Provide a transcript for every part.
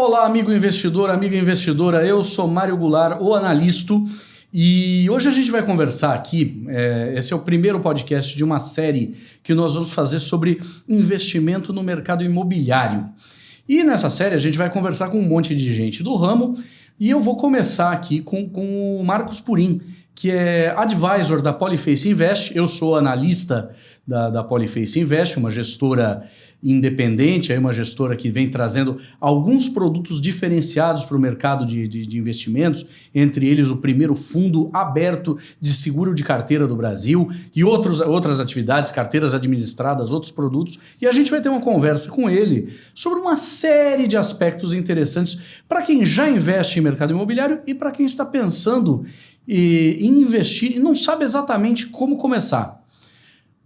Olá, amigo investidor, amiga investidora, eu sou Mário Goulart, o analista, e hoje a gente vai conversar aqui, esse é o primeiro podcast de uma série que nós vamos fazer sobre investimento no mercado imobiliário. E nessa série a gente vai conversar com um monte de gente do ramo, e eu vou começar aqui com o Marcos Purim, que é advisor da Polyface Invest. Eu sou analista da Polyface Invest, uma gestora independente, uma gestora que vem trazendo alguns produtos diferenciados para o mercado de investimentos, entre eles o primeiro fundo aberto de seguro de carteira do Brasil e outras atividades, carteiras administradas, outros produtos, e a gente vai ter uma conversa com ele sobre uma série de aspectos interessantes para quem já investe em mercado imobiliário e para quem está pensando em investir e não sabe exatamente como começar.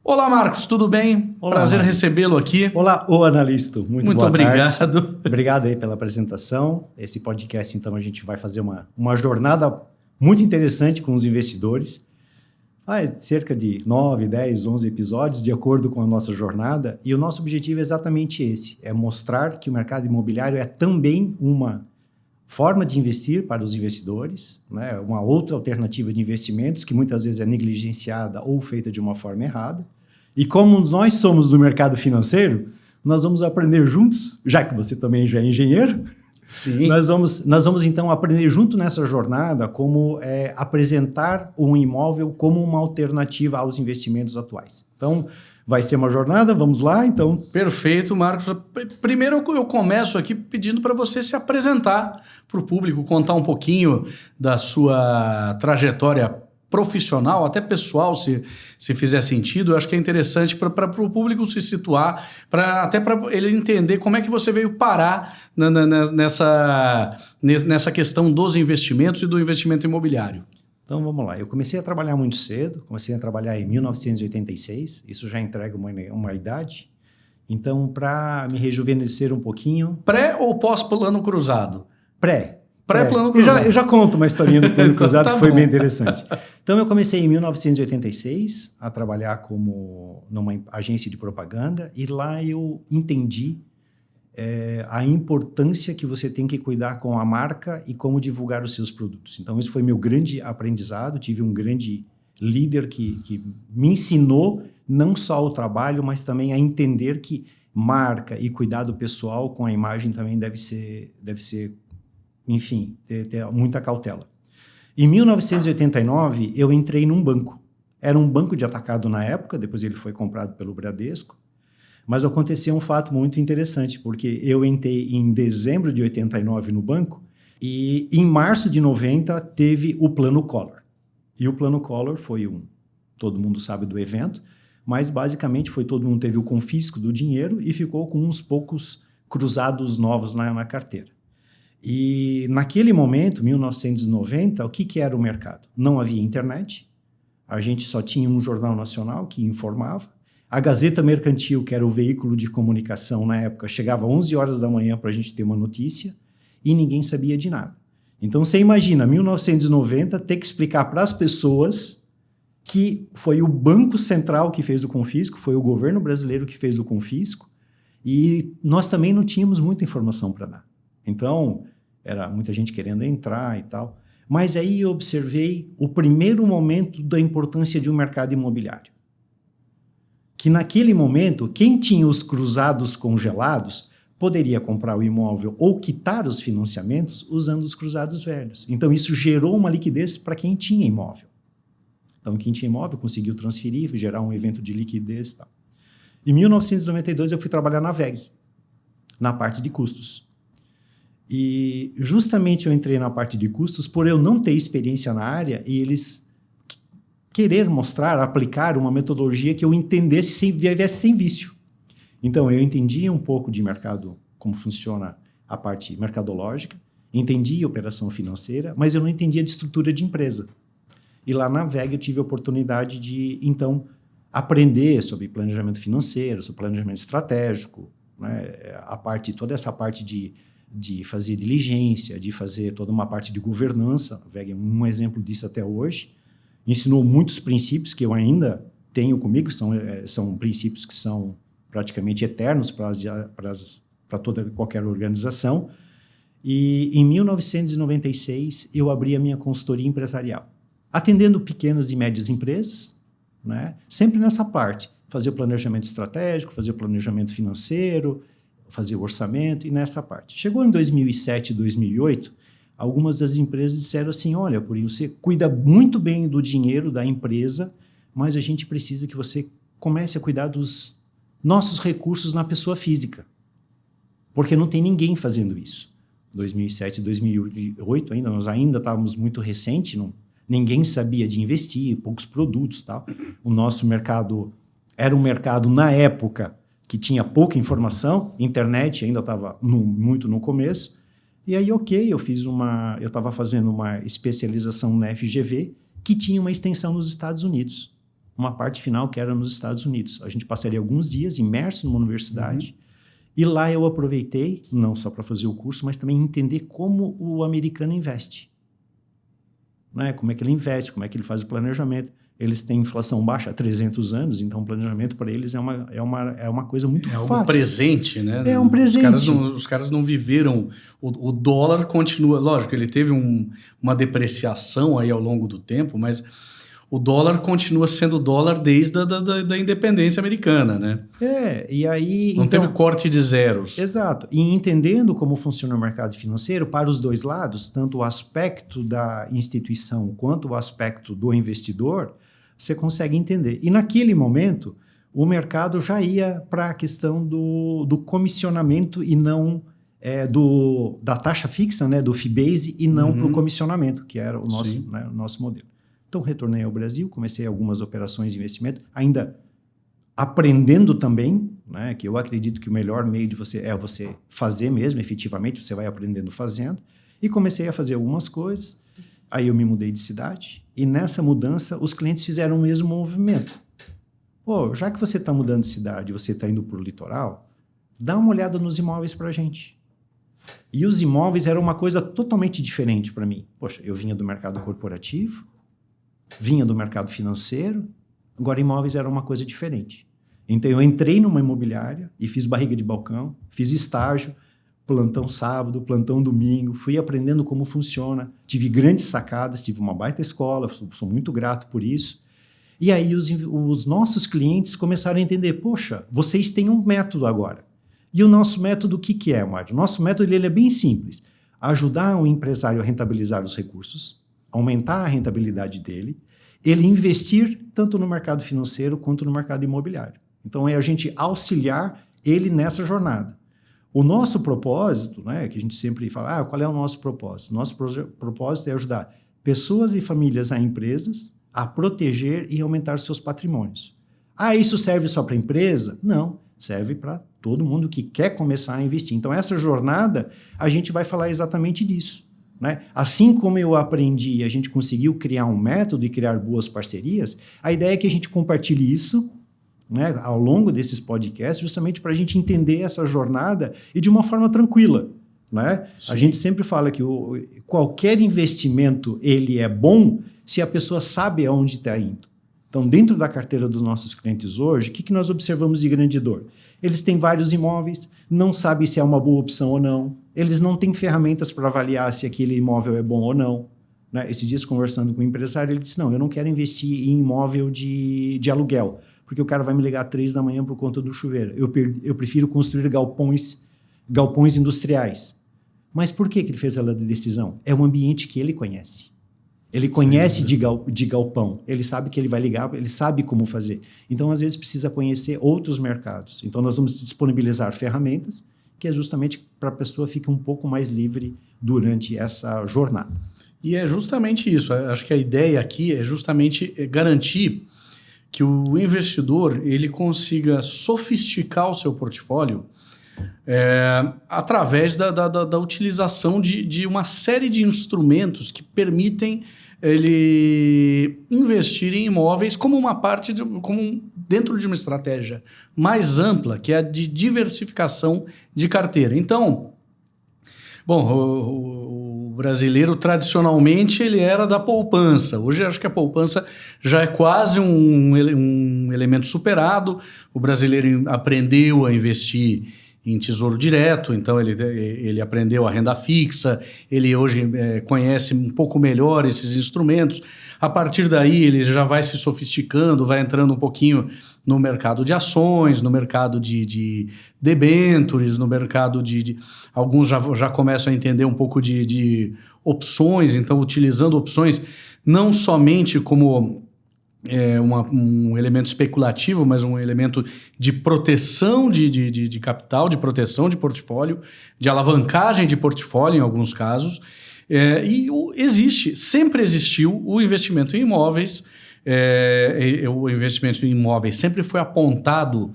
Olá, Marcos, tudo bem? Olá, prazer Mário. recebê-lo aqui. Olá, o analista. Muito boa obrigado. Tarde. Obrigado aí pela apresentação. Esse podcast, então, a gente vai fazer uma jornada muito interessante com os investidores. Cerca de 9, 10, 11 episódios, de acordo com a nossa jornada. E o nosso objetivo é exatamente esse, é mostrar que o mercado imobiliário é também uma forma de investir para os investidores, né? Uma outra alternativa de investimentos que muitas vezes é negligenciada ou feita de uma forma errada. E como nós somos do mercado financeiro, nós vamos aprender juntos, já que você também já é engenheiro. Sim. Nós vamos então aprender junto nessa jornada como apresentar um imóvel como uma alternativa aos investimentos atuais. Então, vai ser uma jornada, vamos lá, então. Perfeito, Marcos. Primeiro eu começo aqui pedindo para você se apresentar para o público, contar um pouquinho da sua trajetória profissional, até pessoal, se fizer sentido. Eu acho que é interessante para o público se situar, até para ele entender como é que você veio parar nessa questão dos investimentos e do investimento imobiliário. Então, vamos lá. Eu comecei a trabalhar muito cedo, comecei a trabalhar em 1986, isso já entrega uma idade. Então, para me rejuvenescer um pouquinho... Pré ou pós-plano cruzado? Pré-plano cruzado. Eu já conto uma historinha do plano cruzado Tá que foi bom. bem interessante. Então, eu comecei em 1986 a trabalhar numa agência de propaganda e lá eu entendi a importância que você tem que cuidar com a marca e como divulgar os seus produtos. Então, esse foi meu grande aprendizado. Tive um grande líder que me ensinou não só o trabalho, mas também a entender que marca e cuidado pessoal com a imagem também deve ser enfim, ter muita cautela. Em 1989, eu entrei num banco. Era um banco de atacado na época, depois ele foi comprado pelo Bradesco. Mas aconteceu um fato muito interessante, porque eu entrei em dezembro de 89 no banco e em março de 90 teve o Plano Collor. E o Plano Collor foi todo mundo sabe do evento, mas basicamente todo mundo teve o confisco do dinheiro e ficou com uns poucos cruzados novos na carteira. E naquele momento, 1990, o que era o mercado? Não havia internet, a gente só tinha um jornal nacional que informava. A Gazeta Mercantil, que era o veículo de comunicação na época, chegava às 11 horas da manhã para a gente ter uma notícia e ninguém sabia de nada. Então, você imagina, 1990, ter que explicar para as pessoas que foi o Banco Central que fez o confisco, foi o governo brasileiro que fez o confisco e nós também não tínhamos muita informação para dar. Então, era muita gente querendo entrar e tal. Mas aí eu observei o primeiro momento da importância de um mercado imobiliário. Que naquele momento, quem tinha os cruzados congelados poderia comprar o imóvel ou quitar os financiamentos usando os cruzados velhos. Então, isso gerou uma liquidez para quem tinha imóvel. Então, quem tinha imóvel conseguiu transferir, gerar um evento de liquidez e tal. Em 1992, eu fui trabalhar na VEG, na parte de custos. E justamente eu entrei na parte de custos por eu não ter experiência na área e eles querer mostrar, aplicar uma metodologia que eu entendesse viesse sem vício. Então, eu entendia um pouco de mercado, como funciona a parte mercadológica, entendia a operação financeira, mas eu não entendia de estrutura de empresa. E lá na VEG eu tive a oportunidade de, então, aprender sobre planejamento financeiro, sobre planejamento estratégico, né? Toda essa parte de fazer diligência, de fazer toda uma parte de governança. A VEG é um exemplo disso até hoje. Ensinou muitos princípios que eu ainda tenho comigo, são princípios que são praticamente eternos para qualquer organização. E em 1996 eu abri a minha consultoria empresarial, atendendo pequenas e médias empresas, né? Sempre nessa parte, fazer o planejamento estratégico, fazer o planejamento financeiro, fazer o orçamento e nessa parte. Chegou em 2007, 2008, algumas das empresas disseram assim, olha, Purinho, você cuida muito bem do dinheiro da empresa, mas a gente precisa que você comece a cuidar dos nossos recursos na pessoa física, porque não tem ninguém fazendo isso. 2007, 2008 ainda, nós ainda estávamos muito recente, ninguém sabia de investir, poucos produtos, tal. O nosso mercado era um mercado na época que tinha pouca informação, internet ainda estava muito no começo. E aí, eu estava fazendo uma especialização na FGV que tinha uma extensão nos Estados Unidos, uma parte final que era nos Estados Unidos. A gente passaria alguns dias imerso numa universidade. E lá eu aproveitei, não só para fazer o curso, mas também entender como o americano investe. Né? Como é que ele investe, como é que ele faz o planejamento. Eles têm inflação baixa há 300 anos, então o planejamento para eles é uma coisa muito fácil. É algo presente, né? É um presente. Os caras não viveram... O dólar continua... Lógico, ele teve uma depreciação aí ao longo do tempo, mas... O dólar continua sendo dólar desde a independência americana, né? E aí... Não teve corte de zeros. Exato. E entendendo como funciona o mercado financeiro, para os dois lados, tanto o aspecto da instituição quanto o aspecto do investidor, você consegue entender. E naquele momento, o mercado já ia para a questão do comissionamento e não da taxa fixa, né, do fee-base, e não para o comissionamento, que era o nosso modelo. Então, retornei ao Brasil, comecei algumas operações de investimento, ainda aprendendo também, né, que eu acredito que o melhor meio de você fazer mesmo, efetivamente, você vai aprendendo fazendo, e comecei a fazer algumas coisas. Aí eu me mudei de cidade, e nessa mudança os clientes fizeram o mesmo movimento. Pô, já que você está mudando de cidade, você está indo para o litoral, dá uma olhada nos imóveis para a gente. E os imóveis eram uma coisa totalmente diferente para mim. Poxa, eu vinha do mercado corporativo, vinha do mercado financeiro, agora imóveis era uma coisa diferente. Então eu entrei numa imobiliária e fiz barriga de balcão, fiz estágio, plantão sábado, plantão domingo, fui aprendendo como funciona, tive grandes sacadas, tive uma baita escola, sou muito grato por isso. E aí os nossos clientes começaram a entender, poxa, vocês têm um método agora. E o nosso método, o que é, Mário? O nosso método ele é bem simples, ajudar o empresário a rentabilizar os recursos, aumentar a rentabilidade dele, ele investir tanto no mercado financeiro quanto no mercado imobiliário. Então, é a gente auxiliar ele nessa jornada. O nosso propósito, né, que a gente sempre fala, qual é o nosso propósito? Nosso propósito é ajudar pessoas e famílias a empresas a proteger e aumentar seus patrimônios. Isso serve só para a empresa? Não, serve para todo mundo que quer começar a investir. Então, essa jornada, a gente vai falar exatamente disso. Né? Assim como eu aprendi e a gente conseguiu criar um método e criar boas parcerias, a ideia é que a gente compartilhe isso, né, ao longo desses podcasts, justamente para a gente entender essa jornada e de uma forma tranquila. Né? A gente sempre fala que qualquer investimento ele é bom se a pessoa sabe aonde está indo. Então, dentro da carteira dos nossos clientes hoje, o que nós observamos de grande dor? Eles têm vários imóveis, não sabem se é uma boa opção ou não, eles não têm ferramentas para avaliar se aquele imóvel é bom ou não. Né? Esses dias, conversando com um empresário, ele disse, não, eu não quero investir em imóvel de aluguel, porque o cara vai me ligar às 3 da manhã por conta do chuveiro. Eu prefiro construir galpões industriais. Mas por que ele fez essa decisão? É um ambiente que ele conhece. Ele conhece de galpão, ele sabe que ele vai ligar, ele sabe como fazer. Então, às vezes, precisa conhecer outros mercados. Então, nós vamos disponibilizar ferramentas que é justamente para a pessoa ficar um pouco mais livre durante essa jornada. E é justamente isso. Acho que a ideia aqui é justamente garantir que o investidor ele consiga sofisticar o seu portfólio através da utilização de uma série de instrumentos que permitem ele investir em imóveis como uma parte, dentro de uma estratégia mais ampla, que é a de diversificação de carteira. Então, o brasileiro, tradicionalmente, ele era da poupança. Hoje, acho que a poupança já é quase um elemento superado. O brasileiro aprendeu a investir em tesouro direto, então ele aprendeu a renda fixa, ele hoje conhece um pouco melhor esses instrumentos. A partir daí ele já vai se sofisticando, vai entrando um pouquinho no mercado de ações, no mercado de debêntures, no mercado alguns já começam a entender um pouco de opções, então utilizando opções não somente como um elemento especulativo, mas um elemento de proteção de capital, de proteção de portfólio, de alavancagem de portfólio em alguns casos. Sempre existiu o investimento em imóveis. O investimento em imóveis sempre foi apontado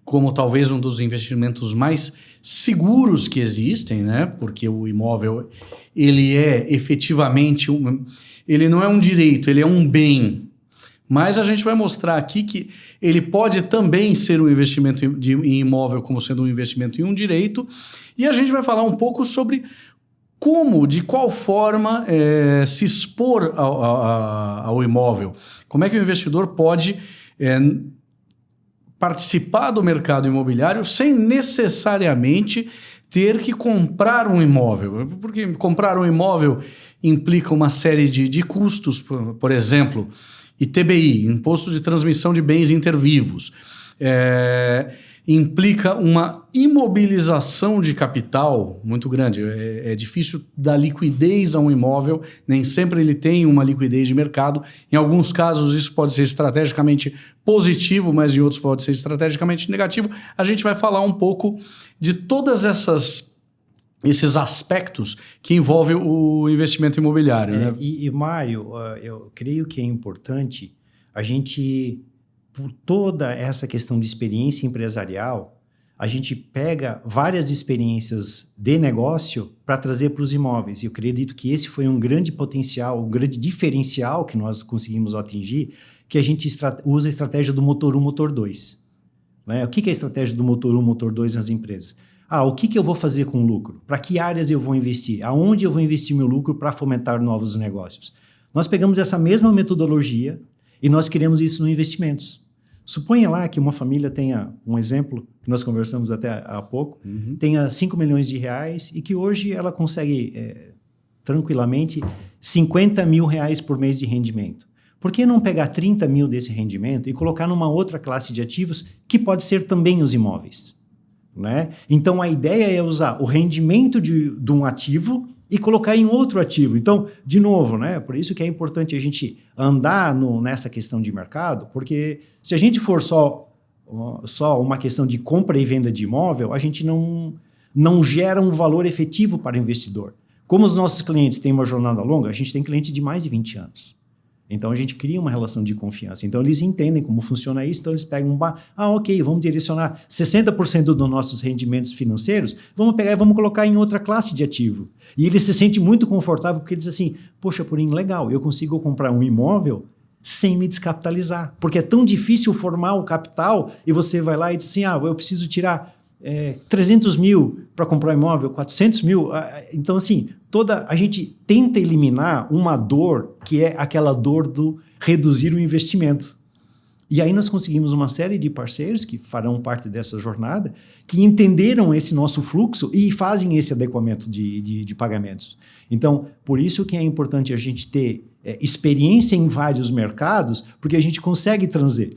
como talvez um dos investimentos mais seguros que existem, né? Porque o imóvel ele é efetivamente ele não é um direito, ele é um bem. Mas a gente vai mostrar aqui que ele pode também ser um investimento em imóvel como sendo um investimento em um direito. E a gente vai falar um pouco sobre de qual forma se expor ao imóvel. Como é que o investidor pode participar do mercado imobiliário sem necessariamente ter que comprar um imóvel. Porque comprar um imóvel implica uma série de custos, por exemplo, ITBI, Imposto de Transmissão de Bens Intervivos, implica uma imobilização de capital muito grande. É difícil dar liquidez a um imóvel, nem sempre ele tem uma liquidez de mercado. Em alguns casos isso pode ser estrategicamente positivo, mas em outros pode ser estrategicamente negativo. A gente vai falar um pouco de todas esses aspectos que envolvem o investimento imobiliário. Né? E Mário, eu creio que é importante a gente, por toda essa questão de experiência empresarial, a gente pega várias experiências de negócio para trazer para os imóveis. E eu acredito que esse foi um grande potencial, um grande diferencial que nós conseguimos atingir, que a gente usa a estratégia do motor 1, motor 2. Né? O que é a estratégia do motor 1, motor 2 nas empresas? O que eu vou fazer com o lucro? Para que áreas eu vou investir? Aonde eu vou investir meu lucro para fomentar novos negócios? Nós pegamos essa mesma metodologia e nós queremos isso no investimentos. Suponha lá que uma família tenha, um exemplo, que nós conversamos até há pouco, tenha 5 milhões de reais e que hoje ela consegue tranquilamente 50 mil reais por mês de rendimento. Por que não pegar 30 mil desse rendimento e colocar numa outra classe de ativos que pode ser também os imóveis? Né? Então, a ideia é usar o rendimento de um ativo e colocar em outro ativo. Então, de novo, né? Por isso que é importante a gente andar nessa questão de mercado, porque se a gente for só uma questão de compra e venda de imóvel, a gente não gera um valor efetivo para o investidor. Como os nossos clientes têm uma jornada longa, a gente tem cliente de mais de 20 anos. Então, a gente cria uma relação de confiança. Então, eles entendem como funciona isso, então eles pegam ok, vamos direcionar 60% dos nossos rendimentos financeiros, vamos pegar e vamos colocar em outra classe de ativo. E ele se sente muito confortável porque ele diz assim, poxa, Purim, legal, eu consigo comprar um imóvel sem me descapitalizar. Porque é tão difícil formar o capital e você vai lá e diz assim, eu preciso tirar 300 mil para comprar um imóvel, 400 mil. Então, assim, a gente tenta eliminar uma dor que é aquela dor do reduzir o investimento. E aí nós conseguimos uma série de parceiros que farão parte dessa jornada, que entenderam esse nosso fluxo e fazem esse adequamento de pagamentos. Então, por isso que é importante a gente ter experiência em vários mercados, porque a gente consegue trazer.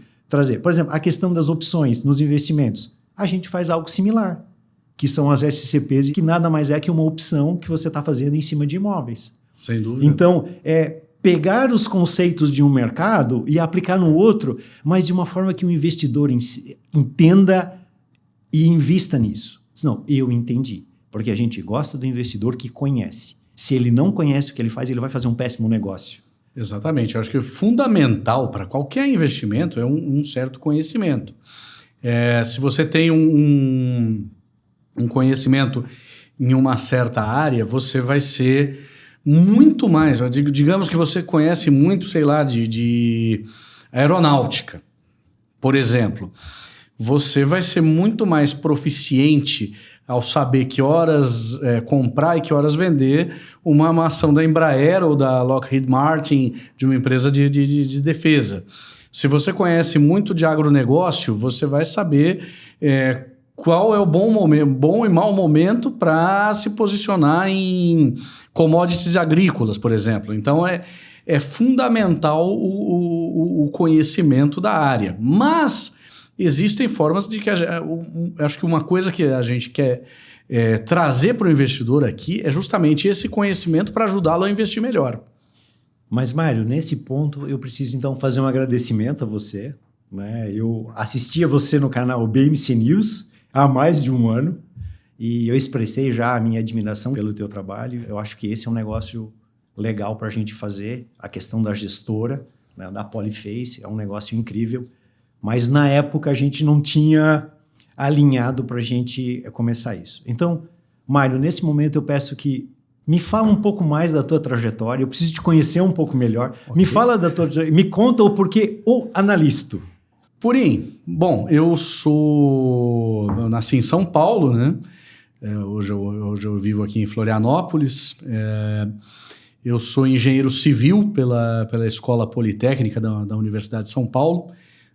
Por exemplo, a questão das opções nos investimentos. A gente faz algo similar, que são as SCPs, que nada mais é que uma opção que você está fazendo em cima de imóveis. Sem dúvida. Então, pegar os conceitos de um mercado e aplicar no outro, mas de uma forma que o investidor entenda e invista nisso. Não, eu entendi, porque a gente gosta do investidor que conhece. Se ele não conhece o que ele faz, ele vai fazer um péssimo negócio. Exatamente. Eu acho que o fundamental para qualquer investimento é um certo conhecimento. Se você tem um conhecimento em uma certa área, você vai ser muito mais. Digamos que você conhece muito, sei lá, de aeronáutica, por exemplo. Você vai ser muito mais proficiente ao saber que horas comprar e que horas vender uma ação da Embraer ou da Lockheed Martin, de uma empresa de defesa. Se você conhece muito de agronegócio, você vai saber qual é o bom e mau momento para se posicionar em commodities agrícolas, por exemplo. Então, é fundamental o conhecimento da área. Mas existem formas de que... acho que uma coisa que a gente quer trazer para o investidor aqui é justamente esse conhecimento para ajudá-lo a investir melhor. Mas, Mário, nesse ponto, eu preciso, então, fazer um agradecimento a você. Né? Eu assisti a você no canal BMC News há mais de um ano e eu expressei já a minha admiração pelo teu trabalho. Eu acho que esse é um negócio legal para a gente fazer. A questão da gestora, né, da Polyface, é um negócio incrível. Mas, na época, a gente não tinha alinhado para a gente começar isso. Então, Mário, nesse momento eu peço que me fala um pouco mais da tua trajetória. Eu preciso te conhecer um pouco melhor. Okay. Me fala da tua trajetória. Me conta o porquê o analista. Purim, bom, eu nasci em São Paulo, né? Hoje eu vivo aqui em Florianópolis. Eu sou engenheiro civil pela Escola Politécnica da Universidade de São Paulo.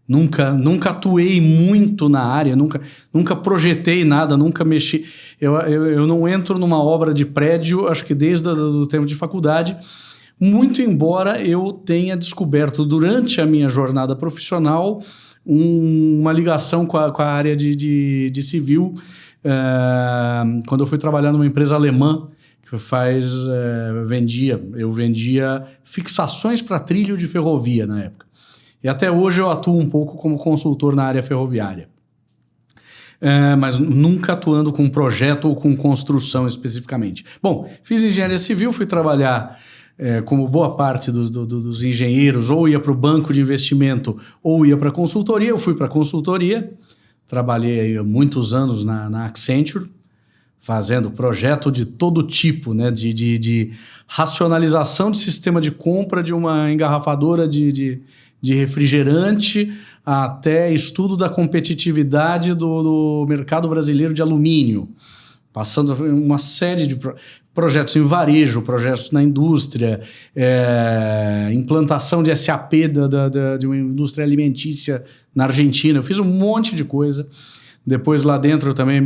Nunca atuei muito na área, nunca projetei nada, nunca mexi. Eu não entro numa obra de prédio, acho que desde o tempo de faculdade, muito embora eu tenha descoberto durante a minha jornada profissional uma ligação com a área de civil, quando eu fui trabalhar numa empresa alemã que eu vendia fixações para trilho de ferrovia na época. E até hoje eu atuo um pouco como consultor na área ferroviária. Mas nunca atuando com projeto ou com construção especificamente. Bom, fiz engenharia civil, fui trabalhar como boa parte dos engenheiros, ou ia para o banco de investimento ou ia para a consultoria. Eu fui para a consultoria, trabalhei aí há muitos anos na Accenture, fazendo projeto de todo tipo, né? de racionalização de sistema de compra de uma engarrafadora de refrigerante até estudo da competitividade do mercado brasileiro de alumínio, passando uma série de projetos em varejo, projetos na indústria, implantação de SAP de uma indústria alimentícia na Argentina. Eu fiz um monte de coisa. Depois lá dentro eu também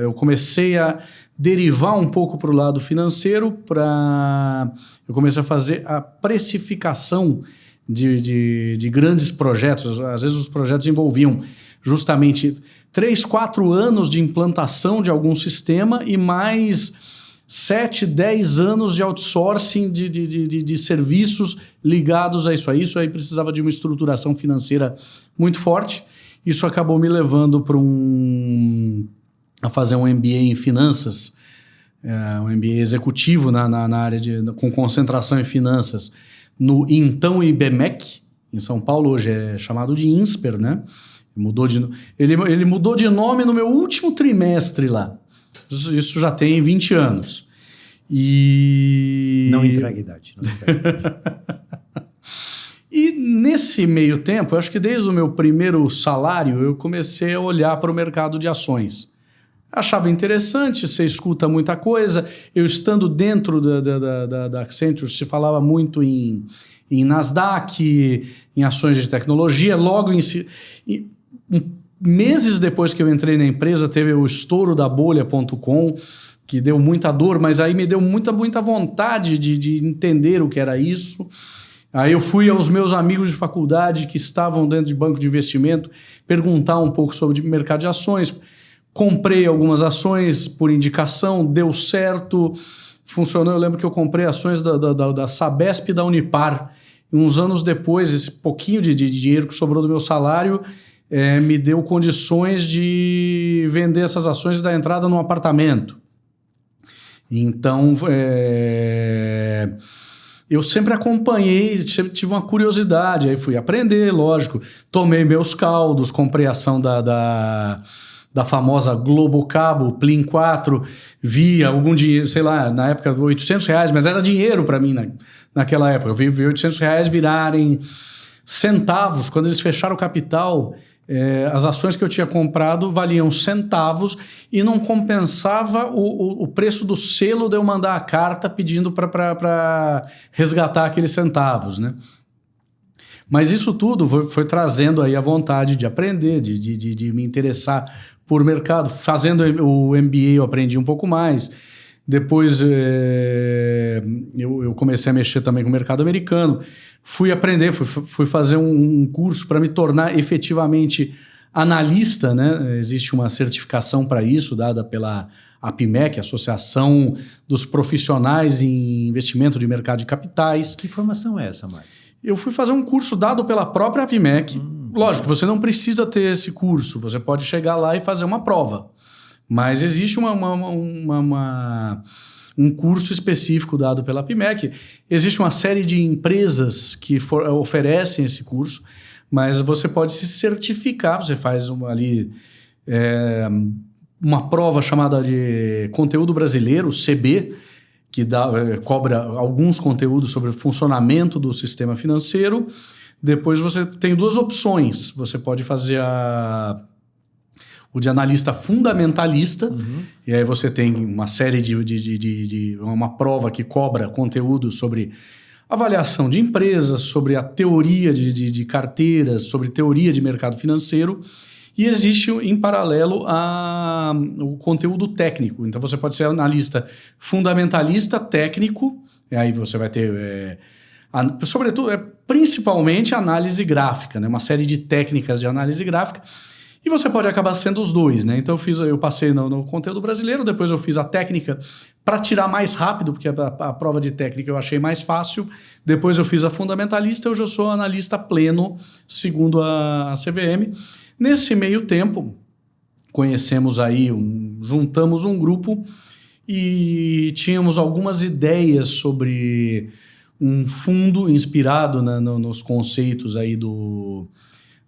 eu comecei a derivar um pouco para o lado financeiro, eu comecei a fazer a precificação de grandes projetos. Às vezes os projetos envolviam justamente 3, 4 anos de implantação de algum sistema e mais 7, 10 anos de outsourcing de serviços ligados a isso. Isso aí precisava de uma estruturação financeira muito forte. Isso acabou me levando a fazer um MBA em finanças, um MBA executivo na área com concentração em finanças, no então IBMEC, em São Paulo, hoje é chamado de INSPER, né? Ele mudou de nome no meu último trimestre lá. Isso já tem 20 anos. Não entrega idade. E nesse meio tempo, eu acho que desde o meu primeiro salário, eu comecei a olhar para o mercado de ações. Achava interessante, você escuta muita coisa. Eu estando dentro da Accenture, se falava muito em Nasdaq, em ações de tecnologia. Logo meses depois que eu entrei na empresa, teve o estouro da bolha.com, que deu muita dor, mas aí me deu muita vontade de entender o que era isso. Aí eu fui aos meus amigos de faculdade que estavam dentro de banco de investimento perguntar um pouco sobre mercado de ações. Comprei algumas ações por indicação, deu certo, funcionou. Eu lembro que eu comprei ações da Sabesp e da Unipar. E uns anos depois, esse pouquinho de dinheiro que sobrou do meu salário me deu condições de vender essas ações e dar entrada num apartamento. Então, eu sempre acompanhei, sempre tive uma curiosidade. Aí fui aprender, lógico. Tomei meus caldos, comprei ação da famosa Globocabo, Plin 4, vi algum dinheiro, sei lá, na época R$800, mas era dinheiro para mim naquela época. Eu vi R$800 virarem centavos. Quando eles fecharam o capital, as ações que eu tinha comprado valiam centavos e não compensava o preço do selo de eu mandar a carta pedindo para resgatar aqueles centavos, né? Mas isso tudo foi trazendo aí a vontade de aprender, de me interessar por mercado. Fazendo o MBA eu aprendi um pouco mais. Depois eu comecei a mexer também com o mercado americano. Fui aprender, fui fazer um curso para me tornar efetivamente analista, né? Existe uma certificação para isso, dada pela APMEC, Associação dos Profissionais em Investimento de Mercado de Capitais. Que formação é essa, Mário? Eu fui fazer um curso dado pela própria APMEC. Lógico, você não precisa ter esse curso, você pode chegar lá e fazer uma prova. Mas existe um curso específico dado pela APMEC. Existe uma série de empresas que oferecem esse curso, mas você pode se certificar, você faz uma prova chamada de Conteúdo Brasileiro, CB, que cobra alguns conteúdos sobre o funcionamento do sistema financeiro. Depois você tem duas opções. Você pode fazer o de analista fundamentalista, e aí você tem uma série uma prova que cobra conteúdo sobre avaliação de empresas, sobre a teoria de carteiras, sobre teoria de mercado financeiro, e existe em paralelo o conteúdo técnico. Então você pode ser analista fundamentalista técnico, e aí você vai ter sobretudo, principalmente análise gráfica, né? Uma série de técnicas de análise gráfica. E você pode acabar sendo os dois, né? Então eu passei no conteúdo brasileiro, depois eu fiz a técnica para tirar mais rápido, porque a prova de técnica eu achei mais fácil. Depois eu fiz a fundamentalista, hoje eu sou analista pleno, segundo a CVM. Nesse meio tempo, conhecemos aí, juntamos um grupo e tínhamos algumas ideias sobre um fundo inspirado nos conceitos aí do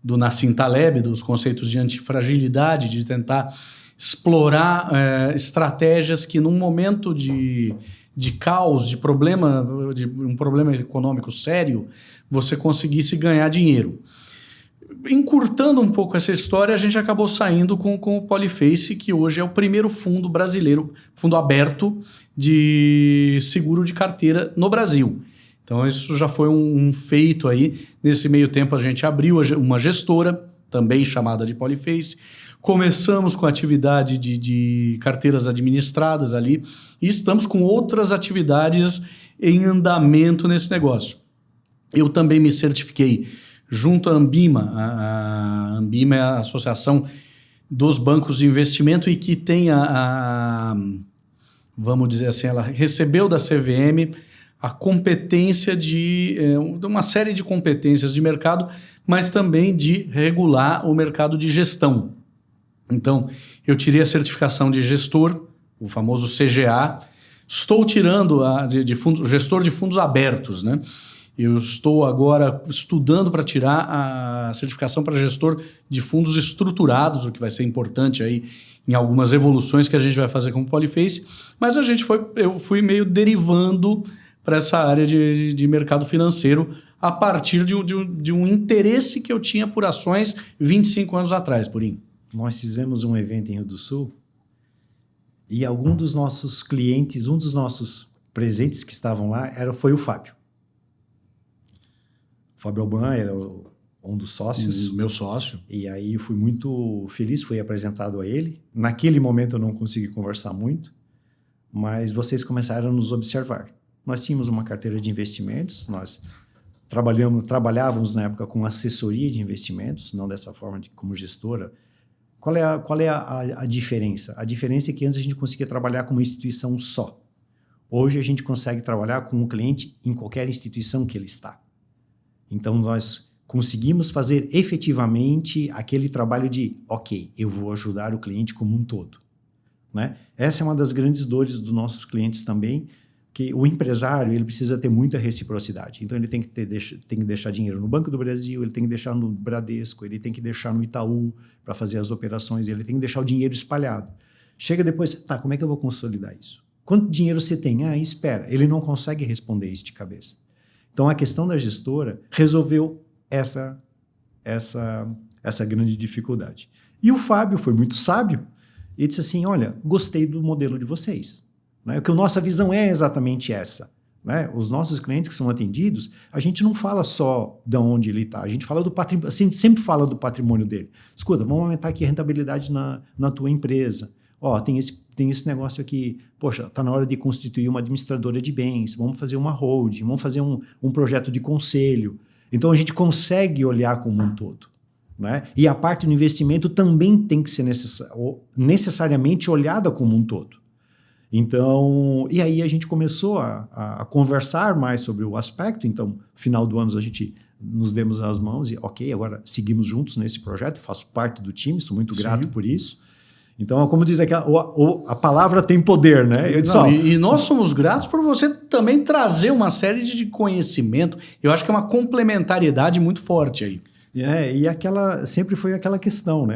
Nassim Taleb, dos conceitos de antifragilidade, de tentar explorar estratégias que num momento de caos, de um problema econômico sério, você conseguisse ganhar dinheiro. Encurtando um pouco essa história, a gente acabou saindo com o Polyface, que hoje é o primeiro fundo brasileiro, fundo aberto de seguro de carteira no Brasil. Então isso já foi um feito aí. Nesse meio tempo a gente abriu uma gestora, também chamada de Polyface. Começamos com a atividade de carteiras administradas ali e estamos com outras atividades em andamento nesse negócio. Eu também me certifiquei junto à Ambima. A Ambima é a associação dos bancos de investimento e que tem vamos dizer assim, ela recebeu da CVM a competência de uma série de competências de mercado, mas também de regular o mercado de gestão. Então, eu tirei a certificação de gestor, o famoso CGA. Estou tirando gestor de fundos abertos, né? Eu estou agora estudando para tirar a certificação para gestor de fundos estruturados, o que vai ser importante aí em algumas evoluções que a gente vai fazer com o Polyface. Mas eu fui meio derivando para essa área de mercado financeiro a partir de um interesse que eu tinha por ações 25 anos atrás, Purim. Nós fizemos um evento em Rio do Sul e algum dos nossos clientes, um dos nossos presentes que estavam lá foi o Fábio. O Fábio Alban era um dos sócios. Meu sócio. E aí eu fui muito feliz, fui apresentado a ele. Naquele momento eu não consegui conversar muito, mas vocês começaram a nos observar. Nós tínhamos uma carteira de investimentos, nós trabalhávamos na época com assessoria de investimentos, não dessa forma como gestora. Qual é a diferença? A diferença é que antes a gente conseguia trabalhar com uma instituição só. Hoje a gente consegue trabalhar com o cliente em qualquer instituição que ele está. Então nós conseguimos fazer efetivamente aquele trabalho de, ok, eu vou ajudar o cliente como um todo, né? Essa é uma das grandes dores dos nossos clientes também, que o empresário ele precisa ter muita reciprocidade. Então ele tem que deixar dinheiro no Banco do Brasil, ele tem que deixar no Bradesco, ele tem que deixar no Itaú para fazer as operações, ele tem que deixar o dinheiro espalhado. Chega depois, tá, como é que eu vou consolidar isso? Quanto dinheiro você tem? Espera, ele não consegue responder isso de cabeça. Então a questão da gestora resolveu essa grande dificuldade. E o Fábio foi muito sábio e disse assim, olha, gostei do modelo de vocês. Né? Porque a nossa visão é exatamente essa. né? Os nossos clientes que são atendidos, a gente não fala só de onde ele está, a gente fala do patrimônio, a gente sempre fala do patrimônio dele. Escuta, vamos aumentar aqui a rentabilidade na tua empresa. Ó, tem esse negócio aqui, poxa, está na hora de constituir uma administradora de bens, vamos fazer uma holding, vamos fazer um projeto de conselho. Então, a gente consegue olhar como um todo, né? E a parte do investimento também tem que ser necessariamente olhada como um todo. Então, e aí a gente começou a conversar mais sobre o aspecto. Então, final do ano a gente nos demos as mãos e, ok, agora seguimos juntos nesse projeto, faço parte do time, sou muito grato por isso. Então, como diz aqui, a palavra tem poder, né? E nós somos gratos por você também trazer uma série de conhecimento. Eu acho que é uma complementariedade muito forte aí. E sempre foi aquela questão, né?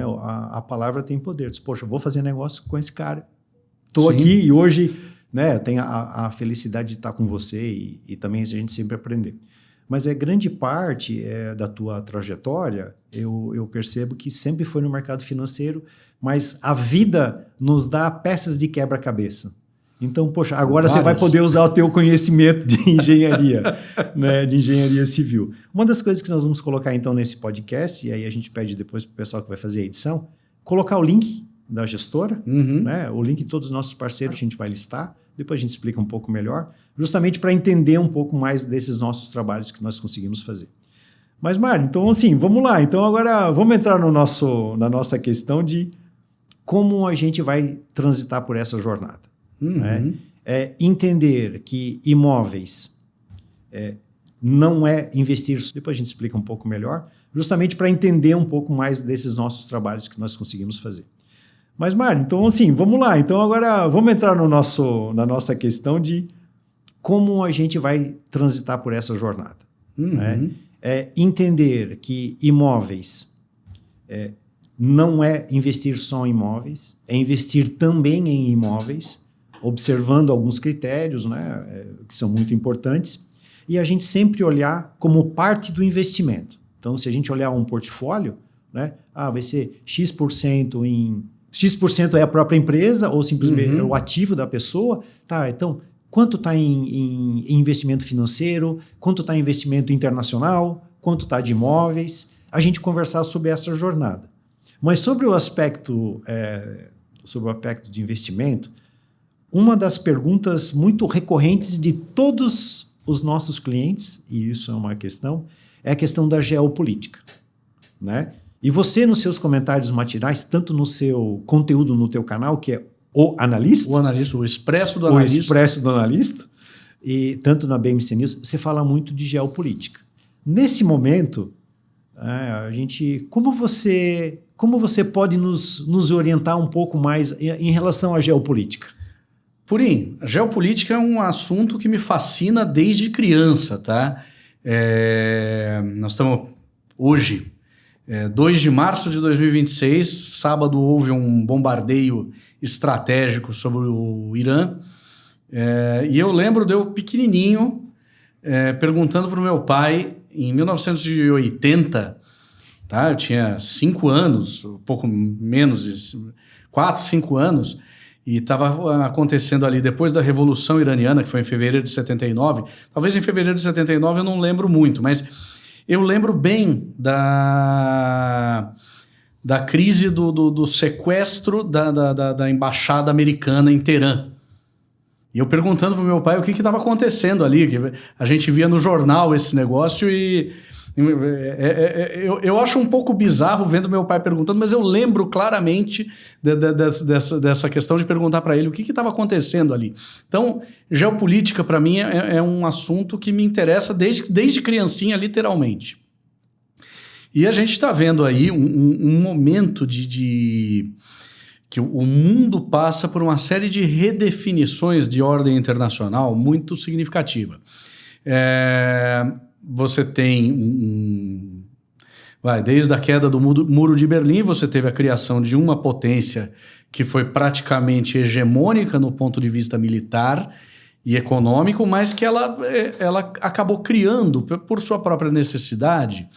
A palavra tem poder. Diz, poxa, eu vou fazer negócio com esse cara. Estou aqui e hoje, né, tenho a felicidade de estar com você e também a gente sempre aprender. Mas grande parte da tua trajetória, eu percebo que sempre foi no mercado financeiro, mas a vida nos dá peças de quebra-cabeça. Então, poxa, agora você vai poder usar o teu conhecimento de engenharia, né, de engenharia civil. Uma das coisas que nós vamos colocar, então, nesse podcast, e aí a gente pede depois para o pessoal que vai fazer a edição, colocar o link da gestora, né, o link de todos os nossos parceiros a gente vai listar, depois a gente explica um pouco melhor, justamente para entender um pouco mais desses nossos trabalhos que nós conseguimos fazer. Mas, Mário, então assim, vamos lá. Então agora vamos entrar na nossa questão de como a gente vai transitar por essa jornada. Né? Entender que imóveis não é investir, depois a gente explica um pouco melhor, justamente para entender um pouco mais desses nossos trabalhos que nós conseguimos fazer. Mas, Mário, então assim, vamos lá. Então agora vamos entrar na nossa questão de como a gente vai transitar por essa jornada. Né? Entender que imóveis não é investir só em imóveis, é investir também em imóveis, observando alguns critérios, né, que são muito importantes, e a gente sempre olhar como parte do investimento. Então, se a gente olhar um portfólio, né, vai ser X% é a própria empresa ou simplesmente o ativo da pessoa. Tá, então, quanto está em investimento financeiro, quanto está em investimento internacional, quanto está de imóveis, a gente conversar sobre essa jornada. Mas sobre o aspecto de investimento, uma das perguntas muito recorrentes de todos os nossos clientes, e isso é uma questão, é a questão da geopolítica, né? E você, nos seus comentários matinais, tanto no seu conteúdo no teu canal, que é O Analista, o Expresso do Analista. O Expresso do Analista, e tanto na BMC News, você fala muito de geopolítica. Nesse momento, como você pode nos orientar um pouco mais em relação à geopolítica? Purim, a geopolítica é um assunto que me fascina desde criança, tá? Nós estamos hoje, 2 de março de 2026, sábado houve um bombardeio estratégico sobre o Irã, e eu lembro de eu pequenininho perguntando para o meu pai, em 1980, tá? Eu tinha 5 anos, um pouco menos, 4, 5 anos, e estava acontecendo ali depois da Revolução Iraniana, que foi em fevereiro de 79. Talvez em fevereiro de 79 eu não lembro muito, mas eu lembro bem da crise do sequestro da embaixada americana em Teherã. E eu perguntando para o meu pai o que estava acontecendo ali, que a gente via no jornal esse negócio e eu acho um pouco bizarro vendo meu pai perguntando, mas eu lembro claramente dessa questão de perguntar para ele o que estava acontecendo ali. Então, geopolítica para mim é um assunto que me interessa desde criancinha, literalmente. E a gente está vendo aí um momento que o mundo passa por uma série de redefinições de ordem internacional muito significativa. Você tem, desde a queda do Muro de Berlim, você teve a criação de uma potência que foi praticamente hegemônica no ponto de vista militar e econômico, mas que ela acabou criando, por sua própria necessidade,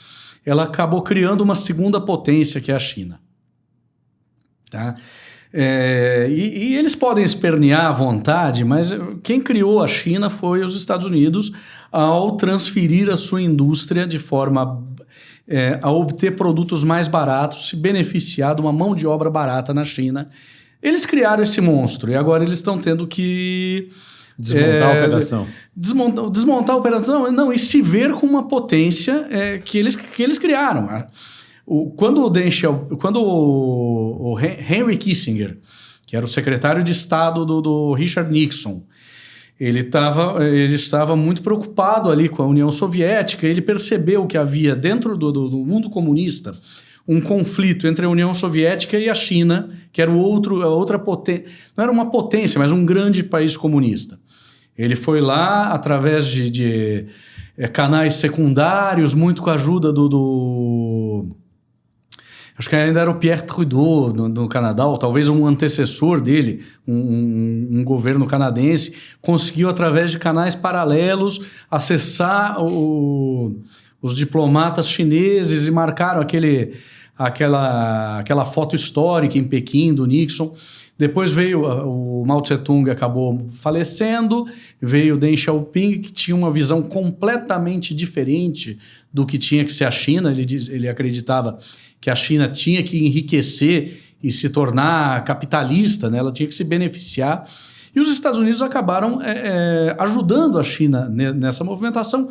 ela acabou criando uma segunda potência, que é a China. Tá? E eles podem espernear à vontade, mas quem criou a China foi os Estados Unidos ao transferir a sua indústria de forma a obter produtos mais baratos, se beneficiar de uma mão de obra barata na China. Eles criaram esse monstro e agora eles estão tendo que... Desmontar a operação. Desmontar a operação, não, e se ver com uma potência que eles criaram. Quando o Henry Kissinger, que era o secretário de Estado do Richard Nixon, ele estava muito preocupado ali com a União Soviética, ele percebeu que havia dentro do mundo comunista um conflito entre a União Soviética e a China, que era a outra potência, não era uma potência, mas um grande país comunista. Ele foi lá através de canais secundários, muito com a ajuda acho que ainda era o Pierre Trudeau no Canadá, ou talvez um antecessor dele, um governo canadense, conseguiu através de canais paralelos acessar os diplomatas chineses e marcaram aquela foto histórica em Pequim do Nixon. Depois veio o Mao Tse-tung, acabou falecendo, veio Deng Xiaoping, que tinha uma visão completamente diferente do que tinha que ser a China. Ele acreditava que a China tinha que enriquecer e se tornar capitalista, né? Ela tinha que se beneficiar. E os Estados Unidos acabaram ajudando a China nessa movimentação,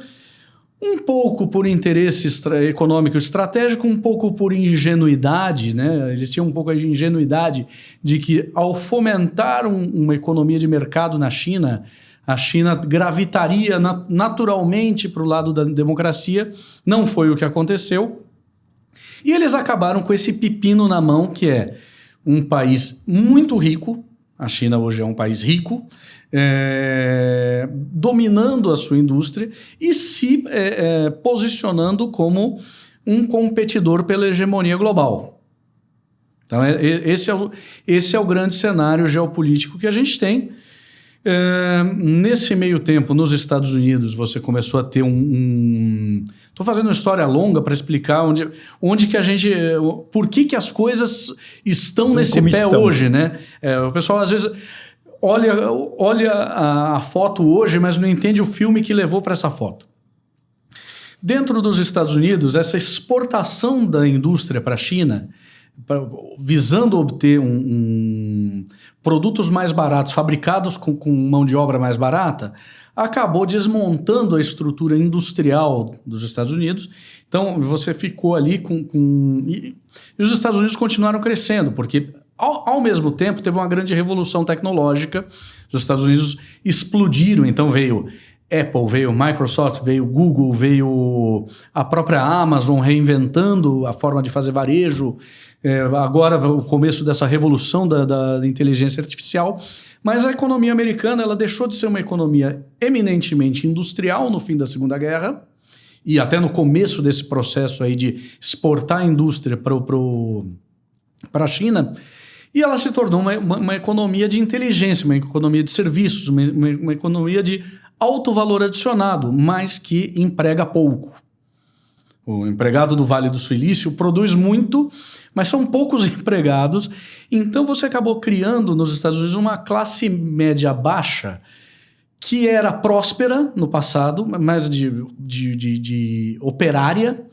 um pouco por interesse econômico e estratégico, um pouco por ingenuidade, né? Eles tinham um pouco de ingenuidade de que, ao fomentar uma economia de mercado na China, a China gravitaria naturalmente para o lado da democracia. Não foi o que aconteceu. E eles acabaram com esse pepino na mão, que é um país muito rico. A China hoje é um país rico, dominando a sua indústria e se posicionando como um competidor pela hegemonia global. Então, esse é o grande cenário geopolítico que a gente tem. Nesse meio tempo, nos Estados Unidos, você começou a ter Estou fazendo uma história longa para explicar onde que a gente... Por que as coisas estão nesse pé hoje, né? O pessoal, às vezes, olha a foto hoje, mas não entende o filme que levou para essa foto. Dentro dos Estados Unidos, essa exportação da indústria para a China, visando obter produtos mais baratos, fabricados com mão de obra mais barata, acabou desmontando a estrutura industrial dos Estados Unidos. Então, você ficou ali E os Estados Unidos continuaram crescendo, porque, ao mesmo tempo, teve uma grande revolução tecnológica. Os Estados Unidos explodiram, então veio Apple, veio Microsoft, veio Google, veio a própria Amazon reinventando a forma de fazer varejo. Agora, o começo dessa revolução da inteligência artificial. Mas a economia americana ela deixou de ser uma economia eminentemente industrial no fim da Segunda Guerra e até no começo desse processo aí de exportar a indústria para a China, e ela se tornou uma economia de inteligência, uma economia de serviços, uma economia de alto valor adicionado, mas que emprega pouco. O empregado do Vale do Silício produz muito, mas são poucos empregados. Então você acabou criando nos Estados Unidos uma classe média baixa que era próspera no passado, mas de operária,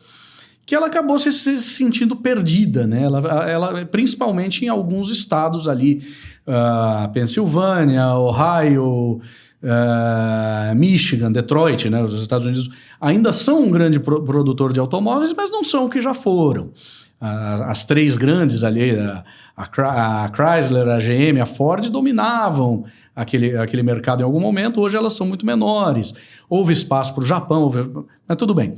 que ela acabou se sentindo perdida, né? Ela, principalmente em alguns estados ali, Pensilvânia, Ohio, Michigan, Detroit, né? Os Estados Unidos ainda são um grande produtor de automóveis, mas não são o que já foram. As três grandes ali, a Chrysler, a GM, a Ford, dominavam aquele mercado em algum momento. Hoje elas são muito menores. Houve espaço para o Japão, mas tudo bem.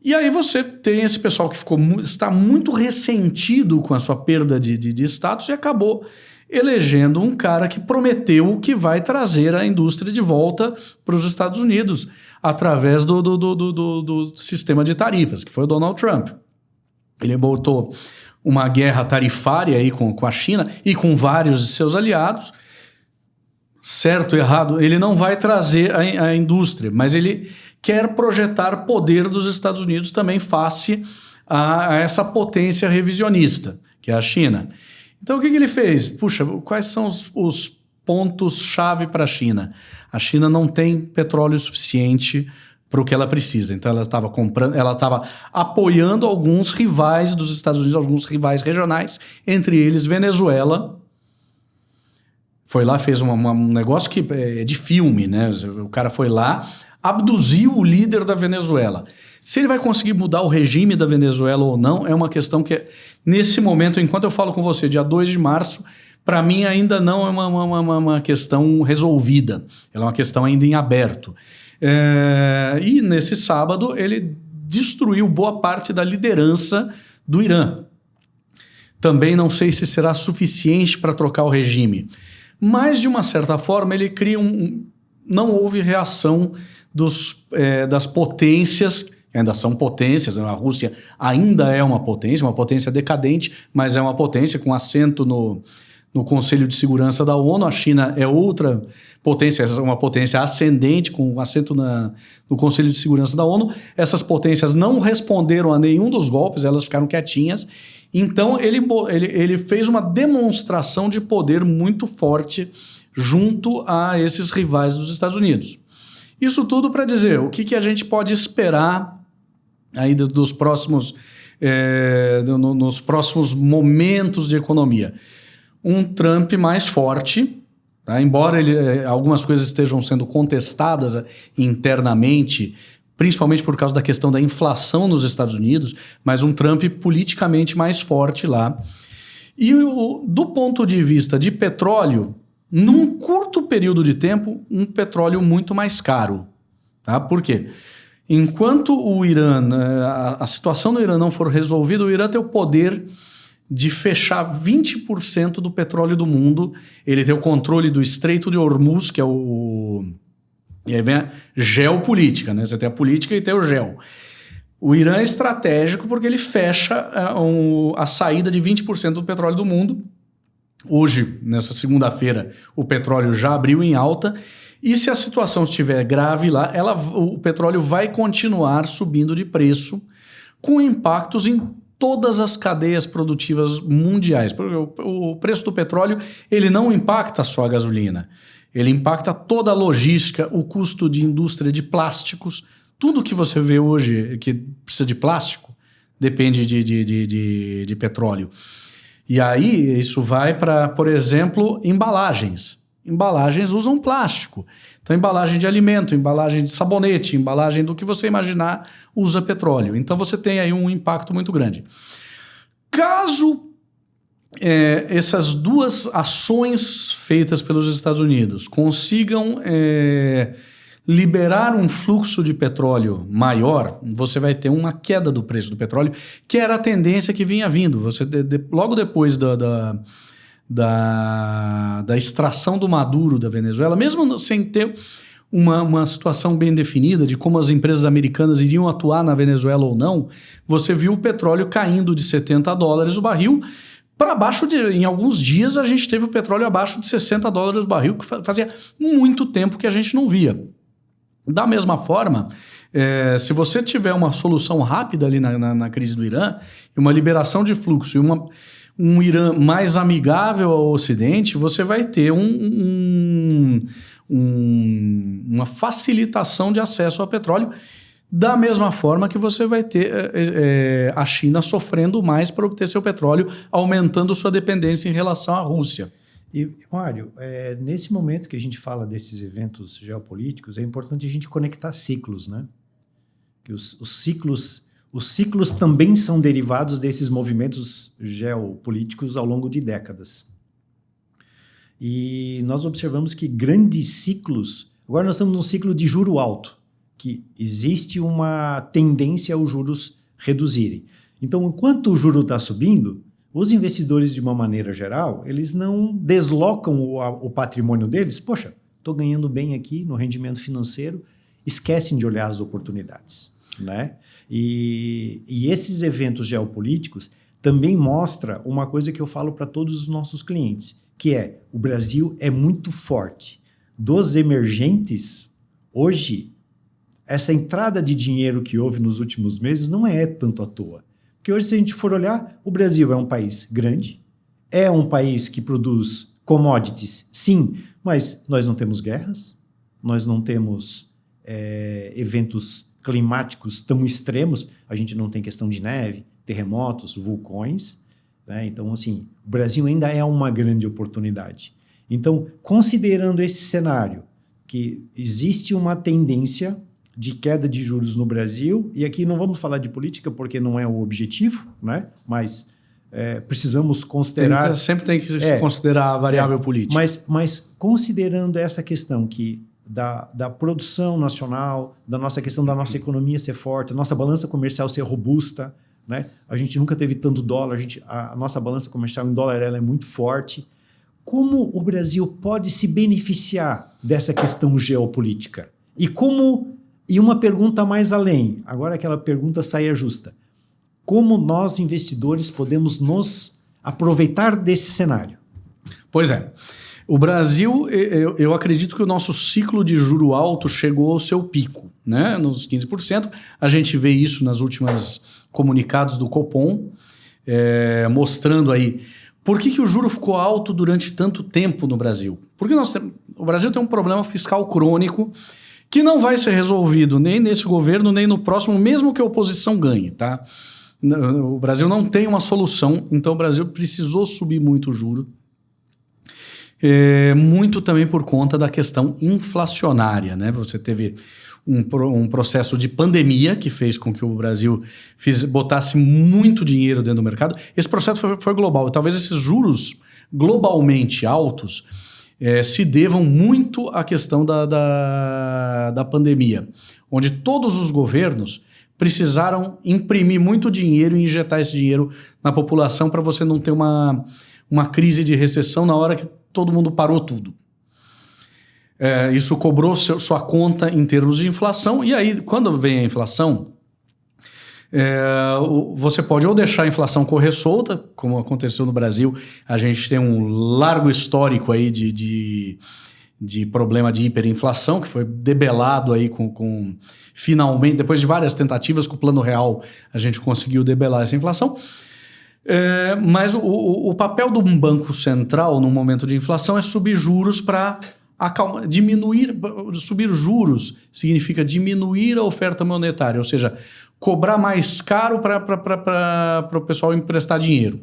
E aí você tem esse pessoal que está muito ressentido com a sua perda de status e acabou elegendo um cara que prometeu que vai trazer a indústria de volta para os Estados Unidos através do sistema de tarifas, que foi o Donald Trump. Ele botou uma guerra tarifária aí com a China e com vários de seus aliados. Certo, errado, ele não vai trazer a indústria, mas ele quer projetar poder dos Estados Unidos também face a essa potência revisionista, que é a China. Então, o que ele fez? Puxa, quais são os pontos-chave para a China? A China não tem petróleo suficiente para o que ela precisa. Então, ela estava apoiando alguns rivais dos Estados Unidos, alguns rivais regionais, entre eles Venezuela. Foi lá, fez um negócio que é de filme, né? O cara foi lá, abduziu o líder da Venezuela. Se ele vai conseguir mudar o regime da Venezuela ou não, é uma questão que, nesse momento, enquanto eu falo com você, dia 2 de março, para mim ainda não é uma questão resolvida. Ela é uma questão ainda em aberto. E nesse sábado, ele destruiu boa parte da liderança do Irã. Também não sei se será suficiente para trocar o regime. Mas, de uma certa forma, ele cria não houve reação das potências, que ainda são potências, né? A Rússia ainda é uma potência decadente, mas é uma potência com assento no Conselho de Segurança da ONU. A China é outra potência, uma potência ascendente, com assento no Conselho de Segurança da ONU. Essas potências não responderam a nenhum dos golpes, elas ficaram quietinhas. Então, ele fez uma demonstração de poder muito forte junto a esses rivais dos Estados Unidos. Isso tudo para dizer o que a gente pode esperar aí nos próximos momentos de economia. Um Trump mais forte, tá? Embora algumas coisas estejam sendo contestadas internamente, principalmente por causa da questão da inflação nos Estados Unidos, mas um Trump politicamente mais forte lá. E do ponto de vista de petróleo, num curto período de tempo, um petróleo muito mais caro. Tá? Por quê? Enquanto o Irã, a situação no Irã não for resolvida, o Irã tem o poder de fechar 20% do petróleo do mundo. Ele tem o controle do Estreito de Hormuz, que é E aí vem a geopolítica, né? Você tem a política e tem o geo. O Irã é estratégico porque ele fecha a saída de 20% do petróleo do mundo. Hoje, nessa segunda-feira, o petróleo já abriu em alta. E se a situação estiver grave lá, o petróleo vai continuar subindo de preço, com impactos em todas as cadeias produtivas mundiais. Porque o preço do petróleo ele não impacta só a gasolina. Ele impacta toda a logística, o custo de indústria de plásticos. Tudo que você vê hoje que precisa de plástico depende de petróleo. E aí isso vai para, por exemplo, embalagens. Embalagens usam plástico. Então, embalagem de alimento, embalagem de sabonete, embalagem do que você imaginar usa petróleo. Então, você tem aí um impacto muito grande. Caso essas duas ações feitas pelos Estados Unidos consigam liberar um fluxo de petróleo maior, você vai ter uma queda do preço do petróleo, que era a tendência que vinha vindo. Logo depois da extração do Maduro da Venezuela, mesmo sem ter uma situação bem definida de como as empresas americanas iriam atuar na Venezuela ou não, você viu o petróleo caindo de $70 o barril para baixo em alguns dias a gente teve o petróleo abaixo de $60 o barril, que fazia muito tempo que a gente não via. Da mesma forma, se você tiver uma solução rápida ali na crise do Irã, uma liberação de fluxo e um Irã mais amigável ao Ocidente, você vai ter uma facilitação de acesso ao petróleo, da mesma forma que você vai ter a China sofrendo mais para obter seu petróleo, aumentando sua dependência em relação à Rússia. E, Mário, nesse momento que a gente fala desses eventos geopolíticos, é importante a gente conectar ciclos, né? Que os ciclos também são derivados desses movimentos geopolíticos ao longo de décadas. E nós observamos que grandes ciclos... Agora nós estamos num ciclo de juro alto, que existe uma tendência aos juros reduzirem. Então, enquanto o juro está subindo, os investidores, de uma maneira geral, eles não deslocam o patrimônio deles. Poxa, estou ganhando bem aqui no rendimento financeiro, esquecem de olhar as oportunidades, né? E esses eventos geopolíticos também mostram uma coisa que eu falo para todos os nossos clientes, que é, o Brasil é muito forte. Dos emergentes, hoje, essa entrada de dinheiro que houve nos últimos meses não é tanto à toa. Porque hoje, se a gente for olhar, o Brasil é um país grande, É um país que produz commodities, sim, mas nós não temos guerras, nós não temos eventos climáticos tão extremos, a gente não tem questão de neve, terremotos, vulcões, né? Então, assim, o Brasil ainda é uma grande oportunidade. Então, considerando esse cenário, que existe uma tendência de queda de juros no Brasil, e aqui não vamos falar de política porque não é o objetivo, né? Mas precisamos considerar... Sempre tem que considerar a variável política. Mas considerando essa questão que da produção nacional, da nossa questão da nossa economia ser forte, a nossa balança comercial ser robusta, né? A gente nunca teve tanto dólar, a nossa balança comercial em dólar ela é muito forte. Como o Brasil pode se beneficiar dessa questão geopolítica? E uma pergunta mais além, agora aquela pergunta saia justa. Como nós, investidores, podemos nos aproveitar desse cenário? Pois é. O Brasil, eu acredito que o nosso ciclo de juro alto chegou ao seu pico, né? Nos 15%. A gente vê isso nas últimas comunicados do Copom, mostrando aí por que o juro ficou alto durante tanto tempo no Brasil. Porque o Brasil tem um problema fiscal crônico que não vai ser resolvido nem nesse governo, nem no próximo, mesmo que a oposição ganhe, tá? O Brasil não tem uma solução, então o Brasil precisou subir muito o juro. Muito também por conta da questão inflacionária, né? Você teve um processo de pandemia que fez com que o Brasil botasse muito dinheiro dentro do mercado. Esse processo foi global. E talvez esses juros globalmente altos se devam muito à questão da pandemia, onde todos os governos precisaram imprimir muito dinheiro e injetar esse dinheiro na população para você não ter uma crise de recessão na hora que todo mundo parou tudo. Isso cobrou sua conta em termos de inflação, e aí, quando vem a inflação, você pode ou deixar a inflação correr solta, como aconteceu no Brasil. A gente tem um largo histórico aí de problema de hiperinflação, que foi debelado aí finalmente, depois de várias tentativas com o Plano Real, a gente conseguiu debelar essa inflação. Mas o papel do Banco Central no momento de inflação é subir juros para diminuir. Subir juros significa diminuir a oferta monetária, ou seja, cobrar mais caro para o pessoal emprestar dinheiro.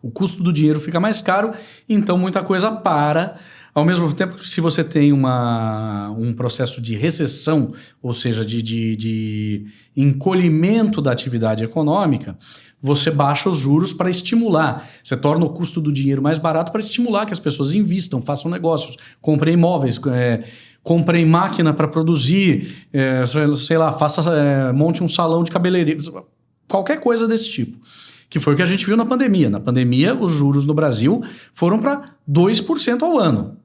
O custo do dinheiro fica mais caro, então muita coisa para. Ao mesmo tempo, se você tem um processo de recessão, ou seja, de encolhimento da atividade econômica, você baixa os juros para estimular. Você torna o custo do dinheiro mais barato para estimular que as pessoas invistam, façam negócios, comprem imóveis, comprem máquina para produzir, sei lá, monte um salão de cabeleireiro, qualquer coisa desse tipo. Que foi o que a gente viu na pandemia. Na pandemia, os juros no Brasil foram para 2% ao ano.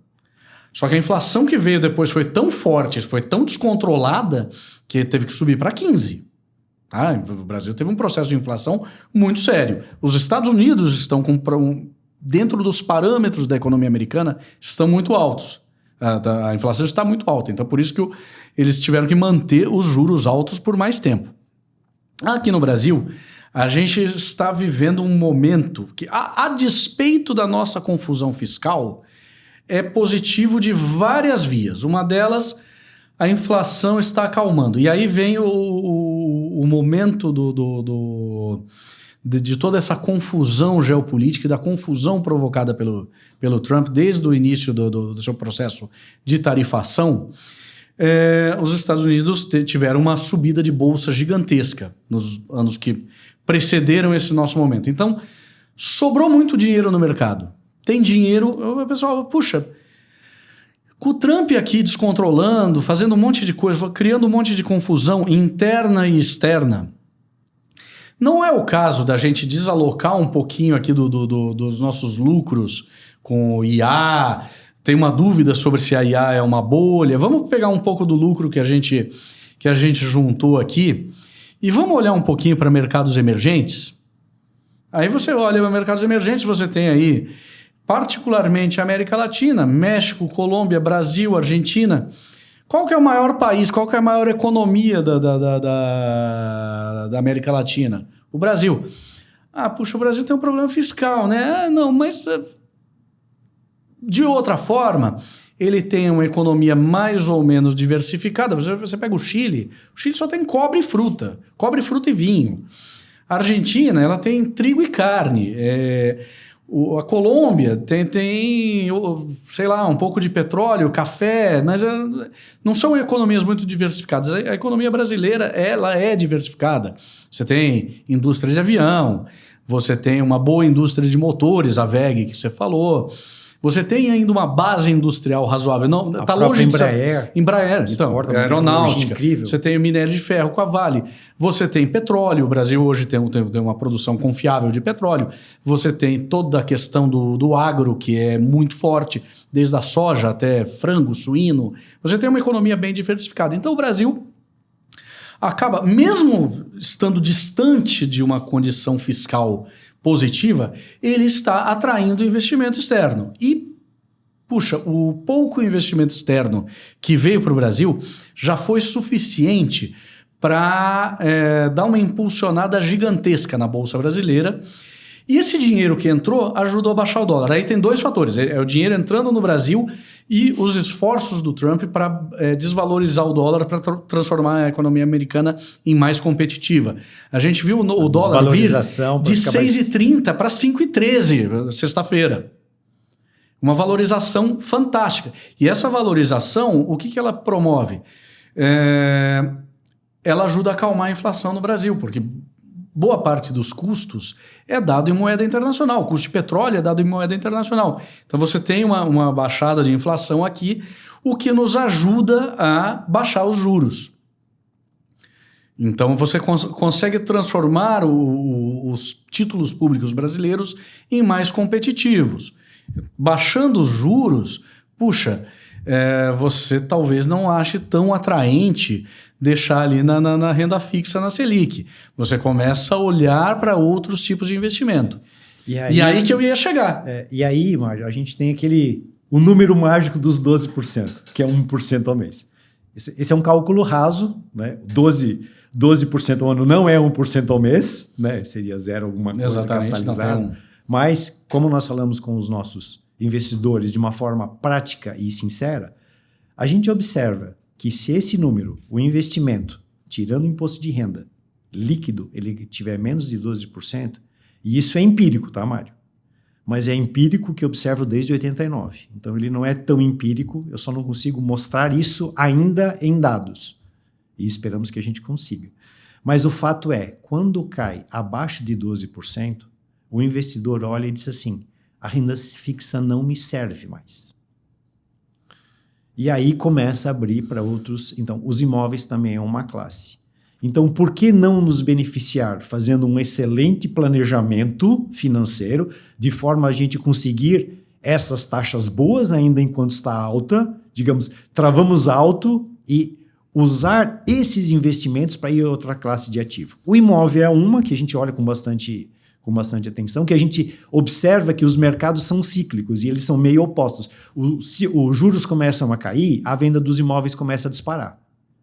Só que a inflação que veio depois foi tão forte, foi tão descontrolada, que teve que subir para 15%. O Brasil teve um processo de inflação muito sério. Os Estados Unidos estão dentro dos parâmetros da economia americana, estão muito altos. A inflação está muito alta, então por isso que eles tiveram que manter os juros altos por mais tempo. Aqui no Brasil, a gente está vivendo um momento que, a despeito da nossa confusão fiscal, é positivo de várias vias. Uma delas, a inflação está acalmando. E aí vem o momento de toda essa confusão geopolítica, da confusão provocada pelo Trump desde o início do seu processo de tarifação. Os Estados Unidos tiveram uma subida de bolsa gigantesca nos anos que precederam esse nosso momento. Então, sobrou muito dinheiro no mercado. Tem dinheiro, o pessoal, puxa, com o Trump aqui descontrolando, fazendo um monte de coisa, criando um monte de confusão interna e externa, não é o caso da gente desalocar um pouquinho aqui dos nossos lucros com o IA? Tem uma dúvida sobre se a IA é uma bolha. Vamos pegar um pouco do lucro que a gente juntou aqui e vamos olhar um pouquinho para mercados emergentes? Aí você olha para mercados emergentes, você tem aí particularmente a América Latina, México, Colômbia, Brasil, Argentina. Qual que é o maior país, qual que é a maior economia da América Latina? O Brasil. puxa, o Brasil tem um problema fiscal, né? Não, mas de outra forma, ele tem uma economia mais ou menos diversificada. Você pega o Chile só tem cobre e vinho. A Argentina, ela tem trigo e carne. A Colômbia tem, sei lá, um pouco de petróleo, café, mas não são economias muito diversificadas. A economia brasileira, ela é diversificada. Você tem indústria de avião, você tem uma boa indústria de motores, a WEG, que você falou. Você tem ainda uma base industrial razoável. Não, tá longe de ser... Embraer, então, aeronáutica. Incrível. Você tem o minério de ferro com a Vale. Você tem petróleo. O Brasil hoje tem uma produção confiável de petróleo. Você tem toda a questão do agro, que é muito forte, desde a soja até frango, suíno. Você tem uma economia bem diversificada. Então, o Brasil acaba, mesmo estando distante de uma condição fiscal positiva, ele está atraindo investimento externo. E, puxa, o pouco investimento externo que veio para o Brasil já foi suficiente para dar uma impulsionada gigantesca na Bolsa Brasileira. E esse dinheiro que entrou ajudou a baixar o dólar. Aí tem dois fatores. É o dinheiro entrando no Brasil e os esforços do Trump para desvalorizar o dólar, para transformar a economia americana em mais competitiva. A gente viu o dólar vir de 6,30 para 5,13 sexta-feira. Uma valorização fantástica. E essa valorização, o que ela promove? Ela ajuda a acalmar a inflação no Brasil, porque boa parte dos custos é dado em moeda internacional. O custo de petróleo é dado em moeda internacional. Então você tem uma baixada de inflação aqui, o que nos ajuda a baixar os juros. Então você consegue transformar os títulos públicos brasileiros em mais competitivos. Baixando os juros, puxa, você talvez não ache tão atraente deixar ali na renda fixa, na Selic. Você começa a olhar para outros tipos de investimento. E aí que eu ia chegar. E aí, Mário, a gente tem o número mágico dos 12%, que é 1% ao mês. Esse é um cálculo raso, né? 12% ao ano não é 1% ao mês, né? Seria zero alguma coisa. Exatamente, capitalizada. Mas, como nós falamos com os nossos investidores de uma forma prática e sincera, a gente observa que se esse número, o investimento, tirando o imposto de renda, líquido, ele tiver menos de 12%, e isso é empírico, tá, Mário? Mas é empírico que eu observo desde 89. Então, ele não é tão empírico, eu só não consigo mostrar isso ainda em dados. E esperamos que a gente consiga. Mas o fato é, quando cai abaixo de 12%, o investidor olha e diz assim, a renda fixa não me serve mais. E aí começa a abrir para outros... Então, os imóveis também é uma classe. Então, por que não nos beneficiar fazendo um excelente planejamento financeiro, de forma a gente conseguir essas taxas boas ainda enquanto está alta, digamos, travamos alto e usar esses investimentos para ir a outra classe de ativo. O imóvel é uma que a gente olha com bastante atenção, que a gente observa que os mercados são cíclicos e eles são meio opostos. Os juros começam a cair, a venda dos imóveis começa a disparar,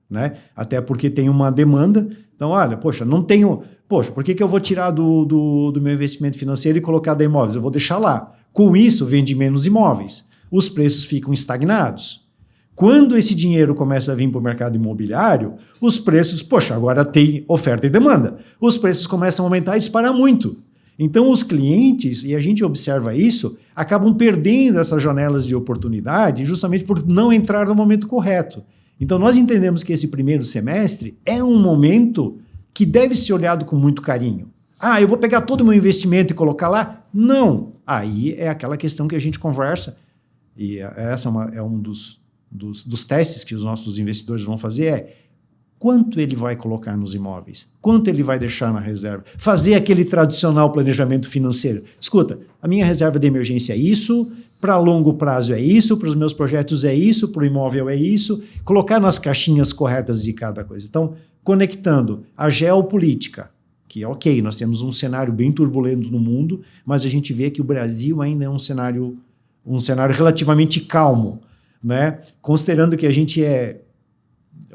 né? Até porque tem uma demanda. Então, olha, poxa, não tenho... Poxa, por que eu vou tirar do meu investimento financeiro e colocar da imóveis? Eu vou deixar lá. Com isso, vende menos imóveis. Os preços ficam estagnados. Quando esse dinheiro começa a vir para o mercado imobiliário, os preços, poxa, agora tem oferta e demanda. Os preços começam a aumentar e disparar muito. Então, os clientes, e a gente observa isso, acabam perdendo essas janelas de oportunidade justamente por não entrar no momento correto. Então, nós entendemos que esse primeiro semestre é um momento que deve ser olhado com muito carinho. Eu vou pegar todo o meu investimento e colocar lá? Não. Aí é aquela questão que a gente conversa, e essa é um dos testes que os nossos investidores vão fazer, quanto ele vai colocar nos imóveis, quanto ele vai deixar na reserva, fazer aquele tradicional planejamento financeiro. Escuta, a minha reserva de emergência é isso, para longo prazo é isso, para os meus projetos é isso, para o imóvel é isso, colocar nas caixinhas corretas de cada coisa. Então, conectando a geopolítica, que é ok, nós temos um cenário bem turbulento no mundo, mas a gente vê que o Brasil ainda é um cenário relativamente calmo, né? Considerando que a gente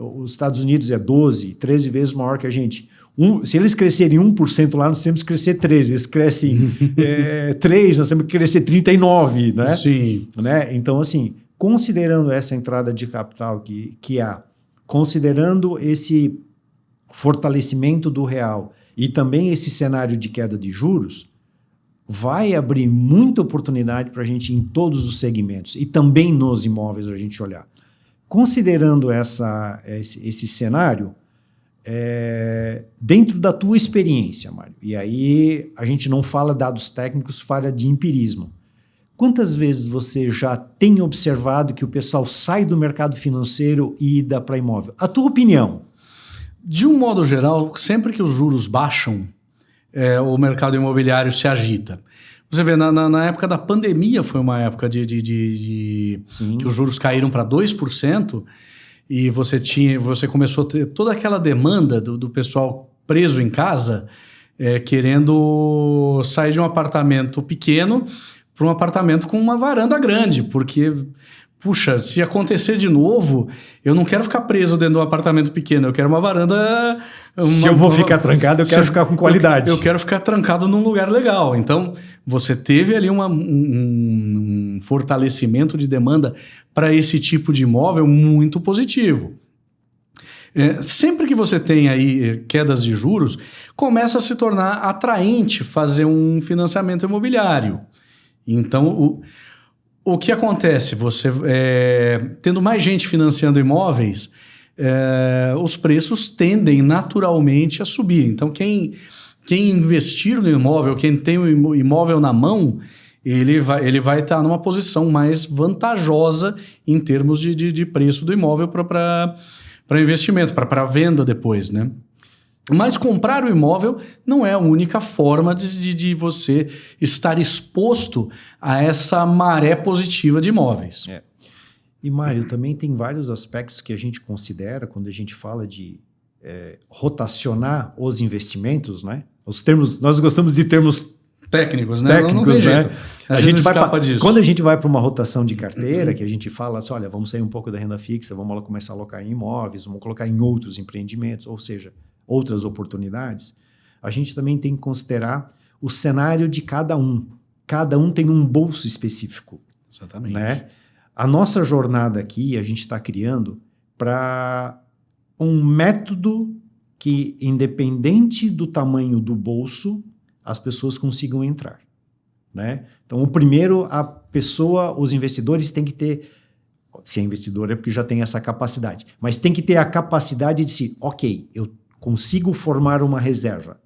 os Estados Unidos é 12, 13 vezes maior que a gente. Se eles crescerem 1% lá, nós temos que crescer 13%. Eles crescem 3%, nós temos que crescer 39%, né? Sim. Né? Então, assim, considerando essa entrada de capital que há, considerando esse fortalecimento do real e também esse cenário de queda de juros, vai abrir muita oportunidade para a gente em todos os segmentos e também nos imóveis a gente olhar. Considerando esse cenário, dentro da tua experiência, Mário, e aí a gente não fala dados técnicos, fala de empirismo. Quantas vezes você já tem observado que o pessoal sai do mercado financeiro e ida para imóvel? A tua opinião? De um modo geral, sempre que os juros baixam, o mercado imobiliário se agita. Você vê, na época da pandemia foi uma época que os juros caíram para 2%, e você começou a ter toda aquela demanda do pessoal preso em casa, querendo sair de um apartamento pequeno para um apartamento com uma varanda grande, porque, puxa, se acontecer de novo, eu não quero ficar preso dentro de um apartamento pequeno, eu quero uma varanda... Se eu vou ficar trancado, eu quero ficar com qualidade. Eu quero ficar trancado num lugar legal. Então, você teve ali um fortalecimento de demanda para esse tipo de imóvel muito positivo. Sempre que você tem aí quedas de juros, começa a se tornar atraente fazer um financiamento imobiliário. Então, o que acontece? Você, tendo mais gente financiando imóveis, os preços tendem naturalmente a subir. Então, quem investir no imóvel, quem tem o imóvel na mão, ele vai estar numa posição mais vantajosa em termos de preço do imóvel para investimento, para venda depois, né? Mas comprar o imóvel não é a única forma de você estar exposto a essa maré positiva de imóveis. E, Mário, também tem vários aspectos que a gente considera quando a gente fala de rotacionar os investimentos, né? Os termos, nós gostamos de termos técnicos, né? Técnicos, não tem né? jeito. A gente escapa disso. Quando a gente vai para uma rotação de carteira, que a gente fala assim, olha, vamos sair um pouco da renda fixa, vamos começar a alocar em imóveis, vamos colocar em outros empreendimentos, ou seja, outras oportunidades, a gente também tem que considerar o cenário de cada um. Cada um tem um bolso específico. Exatamente. Né? A nossa jornada aqui, a gente está criando para um método que, independente do tamanho do bolso, as pessoas consigam entrar. Né? Então, o primeiro, a pessoa, os investidores têm que ter, se é investidor é porque já tem essa capacidade, mas tem que ter a capacidade de se, ok, eu consigo formar uma reserva.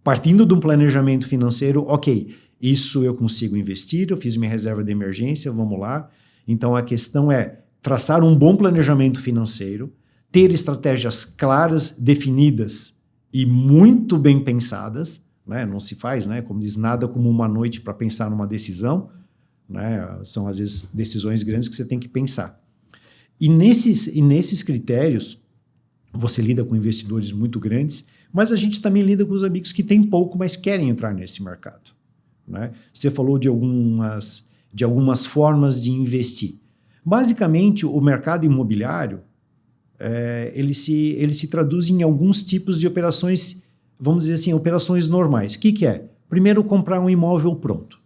Partindo de um planejamento financeiro, ok, isso eu consigo investir, eu fiz minha reserva de emergência, vamos lá. Então, a questão é traçar um bom planejamento financeiro, ter estratégias claras, definidas e muito bem pensadas, né? Não se faz, né? Como diz, nada como uma noite para pensar numa decisão, né? São, às vezes, decisões grandes que você tem que pensar. E nesses critérios, você lida com investidores muito grandes, mas a gente também lida com os amigos que têm pouco, mas querem entrar nesse mercado. Né? Você falou de algumas formas de investir. Basicamente, o mercado imobiliário, ele se traduz em alguns tipos de operações, vamos dizer assim, operações normais. O que é? Primeiro, comprar um imóvel pronto.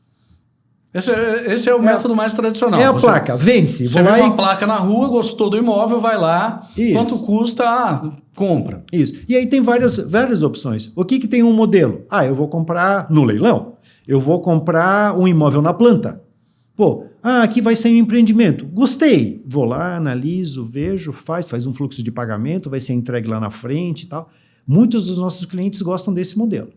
Esse é o método mais tradicional. É a placa, vence. Você vê uma placa na rua, gostou do imóvel, vai lá, isso. Quanto custa? Compra. Isso. E aí tem várias opções. O que tem um modelo? Eu vou comprar no leilão. Eu vou comprar um imóvel na planta. Aqui vai sair um empreendimento. Gostei. Vou lá, analiso, vejo, faz um fluxo de pagamento, vai ser entregue lá na frente e tal. Muitos dos nossos clientes gostam desse modelo.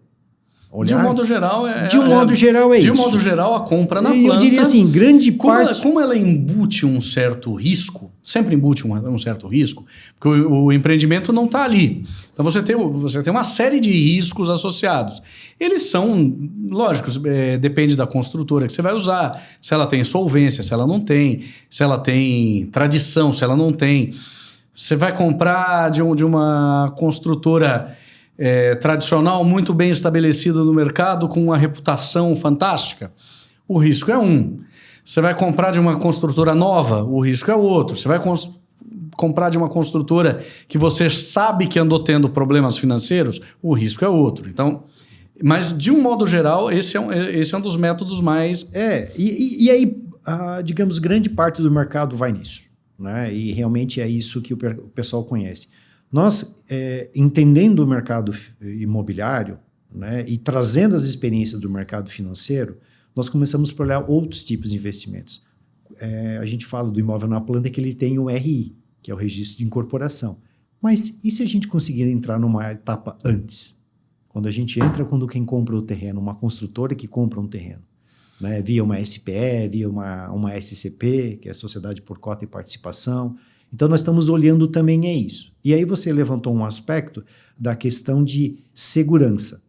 De um modo geral, De um modo geral, isso. De um modo geral, a compra na planta... Eu diria assim, grande parte... Como ela embute um certo risco, sempre embute um certo risco, porque o empreendimento não está ali. Então, você tem uma série de riscos associados. Eles são, lógicos, depende da construtora que você vai usar, se ela tem solvência, se ela não tem, se ela tem tradição, se ela não tem. Você vai comprar de uma construtora... tradicional, muito bem estabelecida no mercado, com uma reputação fantástica, o risco é um. Você vai comprar de uma construtora nova, o risco é outro. Você vai comprar de uma construtora que você sabe que andou tendo problemas financeiros, o risco é outro. Então, mas de um modo geral, esse é um dos métodos mais... E aí, digamos, grande parte do mercado vai nisso, né? E realmente é isso que o pessoal conhece. Nós, entendendo o mercado imobiliário, né, e trazendo as experiências do mercado financeiro, nós começamos a olhar outros tipos de investimentos. A gente fala do imóvel na planta que ele tem o RI, que é o registro de incorporação. Mas e se a gente conseguir entrar numa etapa antes? Quando a gente entra, quando quem compra o terreno, uma construtora que compra um terreno, né, via uma SPE, via uma SCP, que é a Sociedade por Cota e Participação. Então, nós estamos olhando também isso. E aí você levantou um aspecto da questão de segurança.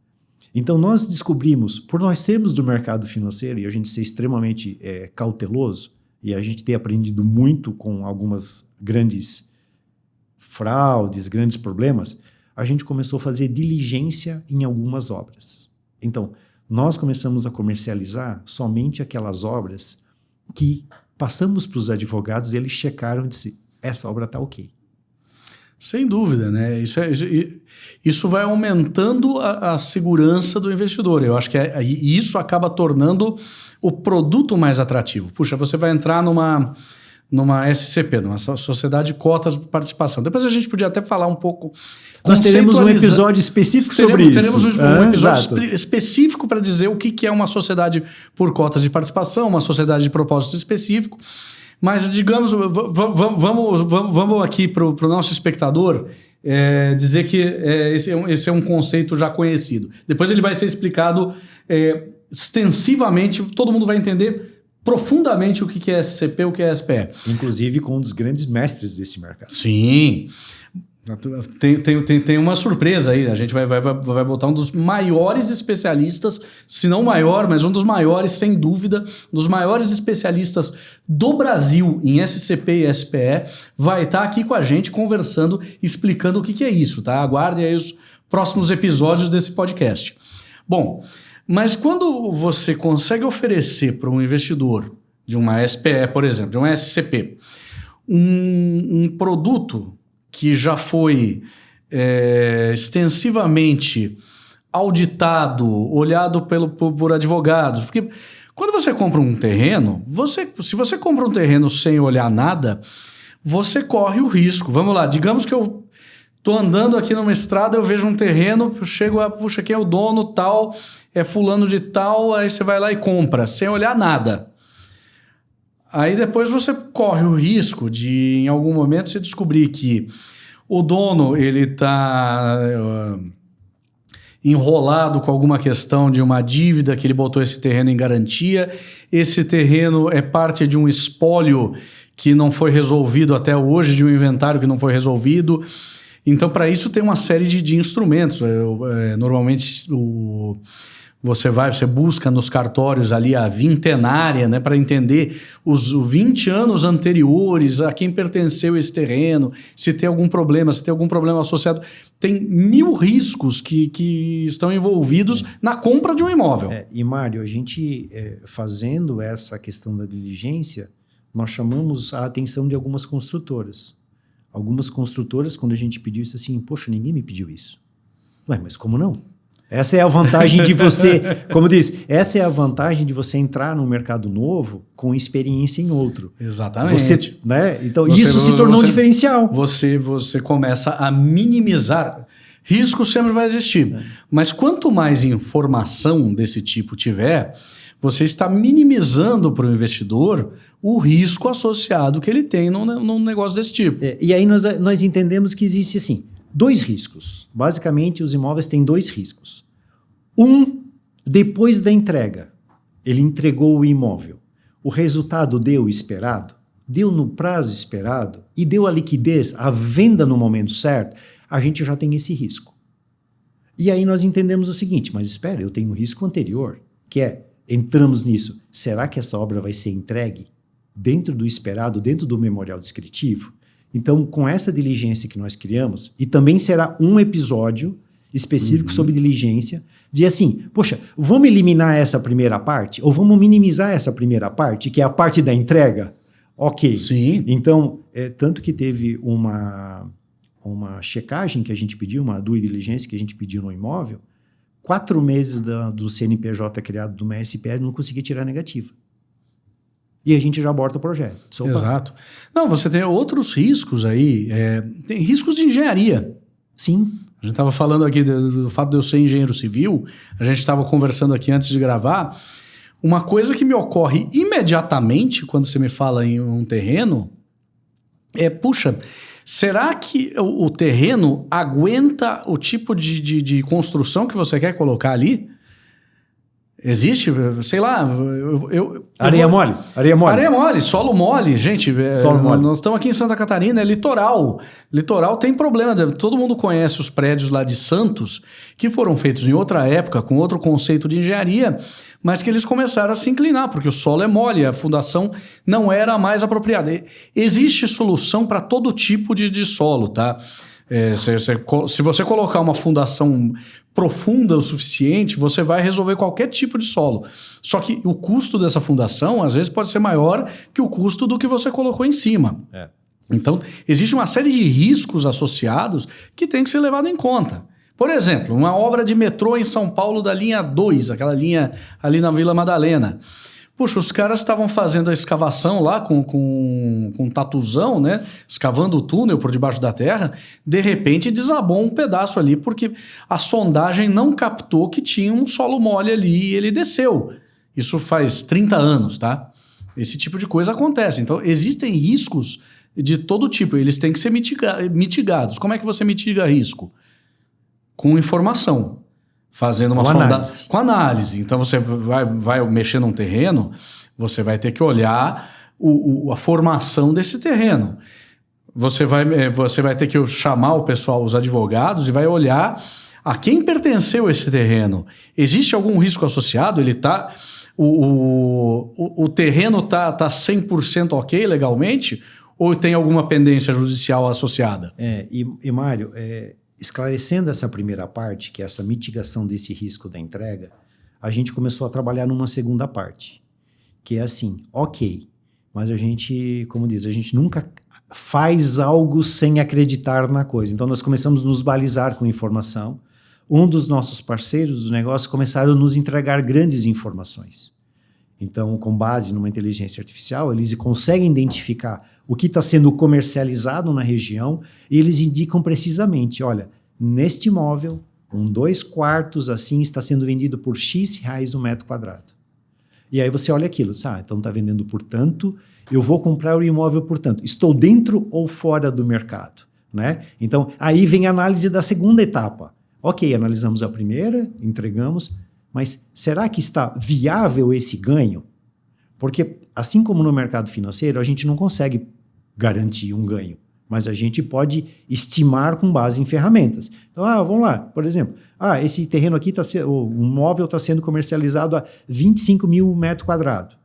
Então, nós descobrimos, por nós sermos do mercado financeiro e a gente ser extremamente cauteloso, e a gente ter aprendido muito com algumas grandes fraudes, grandes problemas, a gente começou a fazer diligência em algumas obras. Então, nós começamos a comercializar somente aquelas obras que passamos para os advogados e eles checaram e disseram, essa obra está ok. Sem dúvida, né? Isso vai aumentando a segurança do investidor. Eu acho que isso acaba tornando o produto mais atrativo. Puxa, você vai entrar numa SCP, numa Sociedade de Cotas de Participação. Depois a gente podia até falar um pouco... Nós teremos um episódio específico sobre isso. Teremos um episódio específico para dizer o que é uma sociedade por cotas de participação, uma sociedade de propósito específico. Mas, digamos, vamos aqui para o nosso espectador dizer que esse é um conceito já conhecido. Depois ele vai ser explicado extensivamente, todo mundo vai entender profundamente o que é SCP, o que é SPE. Inclusive com um dos grandes mestres desse mercado. Sim. Tem uma surpresa aí, a gente vai botar um dos maiores especialistas, se não o maior, mas um dos maiores, sem dúvida, dos maiores especialistas do Brasil em SCP e SPE, vai estar aqui com a gente conversando, explicando o que é isso, tá? Aguardem aí os próximos episódios desse podcast. Bom, mas quando você consegue oferecer para um investidor de uma SPE, por exemplo, de uma SCP, um produto que já foi extensivamente auditado, olhado por advogados. Porque quando você compra um terreno, se você compra um terreno sem olhar nada, você corre o risco. Vamos lá, digamos que eu estou andando aqui numa estrada, eu vejo um terreno, eu chego puxa, quem é o dono, tal, é fulano de tal, aí você vai lá e compra, sem olhar nada. Aí depois você corre o risco de, em algum momento, você descobrir que o dono ele está enrolado com alguma questão de uma dívida que ele botou esse terreno em garantia. Esse terreno é parte de um espólio que não foi resolvido até hoje, de um inventário que não foi resolvido. Então, para isso tem uma série de instrumentos. Normalmente você busca nos cartórios ali a vintenária, né, para entender os 20 anos anteriores, a quem pertenceu esse terreno, se tem algum problema associado. Tem 1000 riscos que estão envolvidos na compra de um imóvel. E, Mário, a gente fazendo essa questão da diligência, nós chamamos a atenção de algumas construtoras. Algumas construtoras, quando a gente pediu isso assim, poxa, ninguém me pediu isso. Ué, mas como não? Essa é a vantagem de você, como diz, essa é a vantagem de você entrar num mercado novo com experiência em outro. Exatamente. Então, isso se tornou um diferencial. Você começa a minimizar. Risco sempre vai existir. Mas quanto mais informação desse tipo tiver, você está minimizando para o investidor o risco associado que ele tem num negócio desse tipo. E aí nós entendemos que existe, assim, 2 riscos. Basicamente, os imóveis têm 2 riscos. Depois da entrega, ele entregou o imóvel. O resultado deu o esperado? Deu no prazo esperado? E deu a liquidez, a venda no momento certo? A gente já tem esse risco. E aí nós entendemos o seguinte, mas espera, eu tenho um risco anterior, que entramos nisso. Será que essa obra vai ser entregue dentro do esperado, dentro do memorial descritivo? Então, com essa diligência que nós criamos, e também será um episódio específico sobre diligência, de assim, poxa, vamos eliminar essa primeira parte? Ou vamos minimizar essa primeira parte, que é a parte da entrega? Ok. Sim. Então, tanto que teve uma checagem que a gente pediu, uma due diligência que a gente pediu no imóvel, 4 meses do CNPJ criado do MSPL não conseguia tirar negativa. E a gente já aborta o projeto. Exato. Não, você tem outros riscos aí, tem riscos de engenharia. Sim. A gente estava falando aqui do fato de eu ser engenheiro civil, a gente estava conversando aqui antes de gravar. Uma coisa que me ocorre imediatamente quando você me fala em um terreno puxa, será que o terreno aguenta o tipo de construção que você quer colocar ali? Existe, sei lá... Areia mole? Areia mole, solo mole, gente. Solo mole. Nós estamos aqui em Santa Catarina, é litoral. Litoral tem problema. Todo mundo conhece os prédios lá de Santos, que foram feitos em outra época, com outro conceito de engenharia, mas que eles começaram a se inclinar, porque o solo é mole, a fundação não era a mais apropriada. Existe solução para todo tipo de solo, tá? Se você colocar uma fundação profunda o suficiente, você vai resolver qualquer tipo de solo. Só que o custo dessa fundação, às vezes, pode ser maior que o custo do que você colocou em cima. Então, existe uma série de riscos associados que tem que ser levado em conta. Por exemplo, uma obra de metrô em São Paulo da linha 2, aquela linha ali na Vila Madalena. Puxa, os caras estavam fazendo a escavação lá com tatuzão, né? Escavando o túnel por debaixo da terra. De repente desabou um pedaço ali, porque a sondagem não captou que tinha um solo mole ali e ele desceu. Isso faz 30 anos, tá? Esse tipo de coisa acontece. Então, existem riscos de todo tipo. Eles têm que ser mitigados. Como é que você mitiga risco? Com informação. Fazendo uma análise. Com análise. Então, você vai mexer num terreno, você vai ter que olhar a formação desse terreno. Você vai ter que chamar o pessoal, os advogados, e vai olhar a quem pertenceu esse terreno. Existe algum risco associado? O terreno está 100% ok legalmente? Ou tem alguma pendência judicial associada? E Mário... esclarecendo essa primeira parte, que é essa mitigação desse risco da entrega, a gente começou a trabalhar numa segunda parte, que é assim, ok, mas a gente, como diz, a gente nunca faz algo sem acreditar na coisa. Então, nós começamos a nos balizar com informação. Um dos nossos parceiros do negócio começaram a nos entregar grandes informações. Então, com base numa inteligência artificial, eles conseguem identificar o que está sendo comercializado na região e eles indicam precisamente, olha, neste imóvel, 2 quartos assim está sendo vendido por X reais o metro quadrado. E aí você olha aquilo, então está vendendo por tanto, eu vou comprar o imóvel por tanto. Estou dentro ou fora do mercado? Né? Então, aí vem a análise da segunda etapa. Ok, analisamos a primeira, entregamos, mas será que está viável esse ganho? Porque, assim como no mercado financeiro, a gente não consegue garantir um ganho, mas a gente pode estimar com base em ferramentas. Então, vamos lá, por exemplo, esse terreno aqui, o imóvel está sendo comercializado a 25 mil metros quadrados.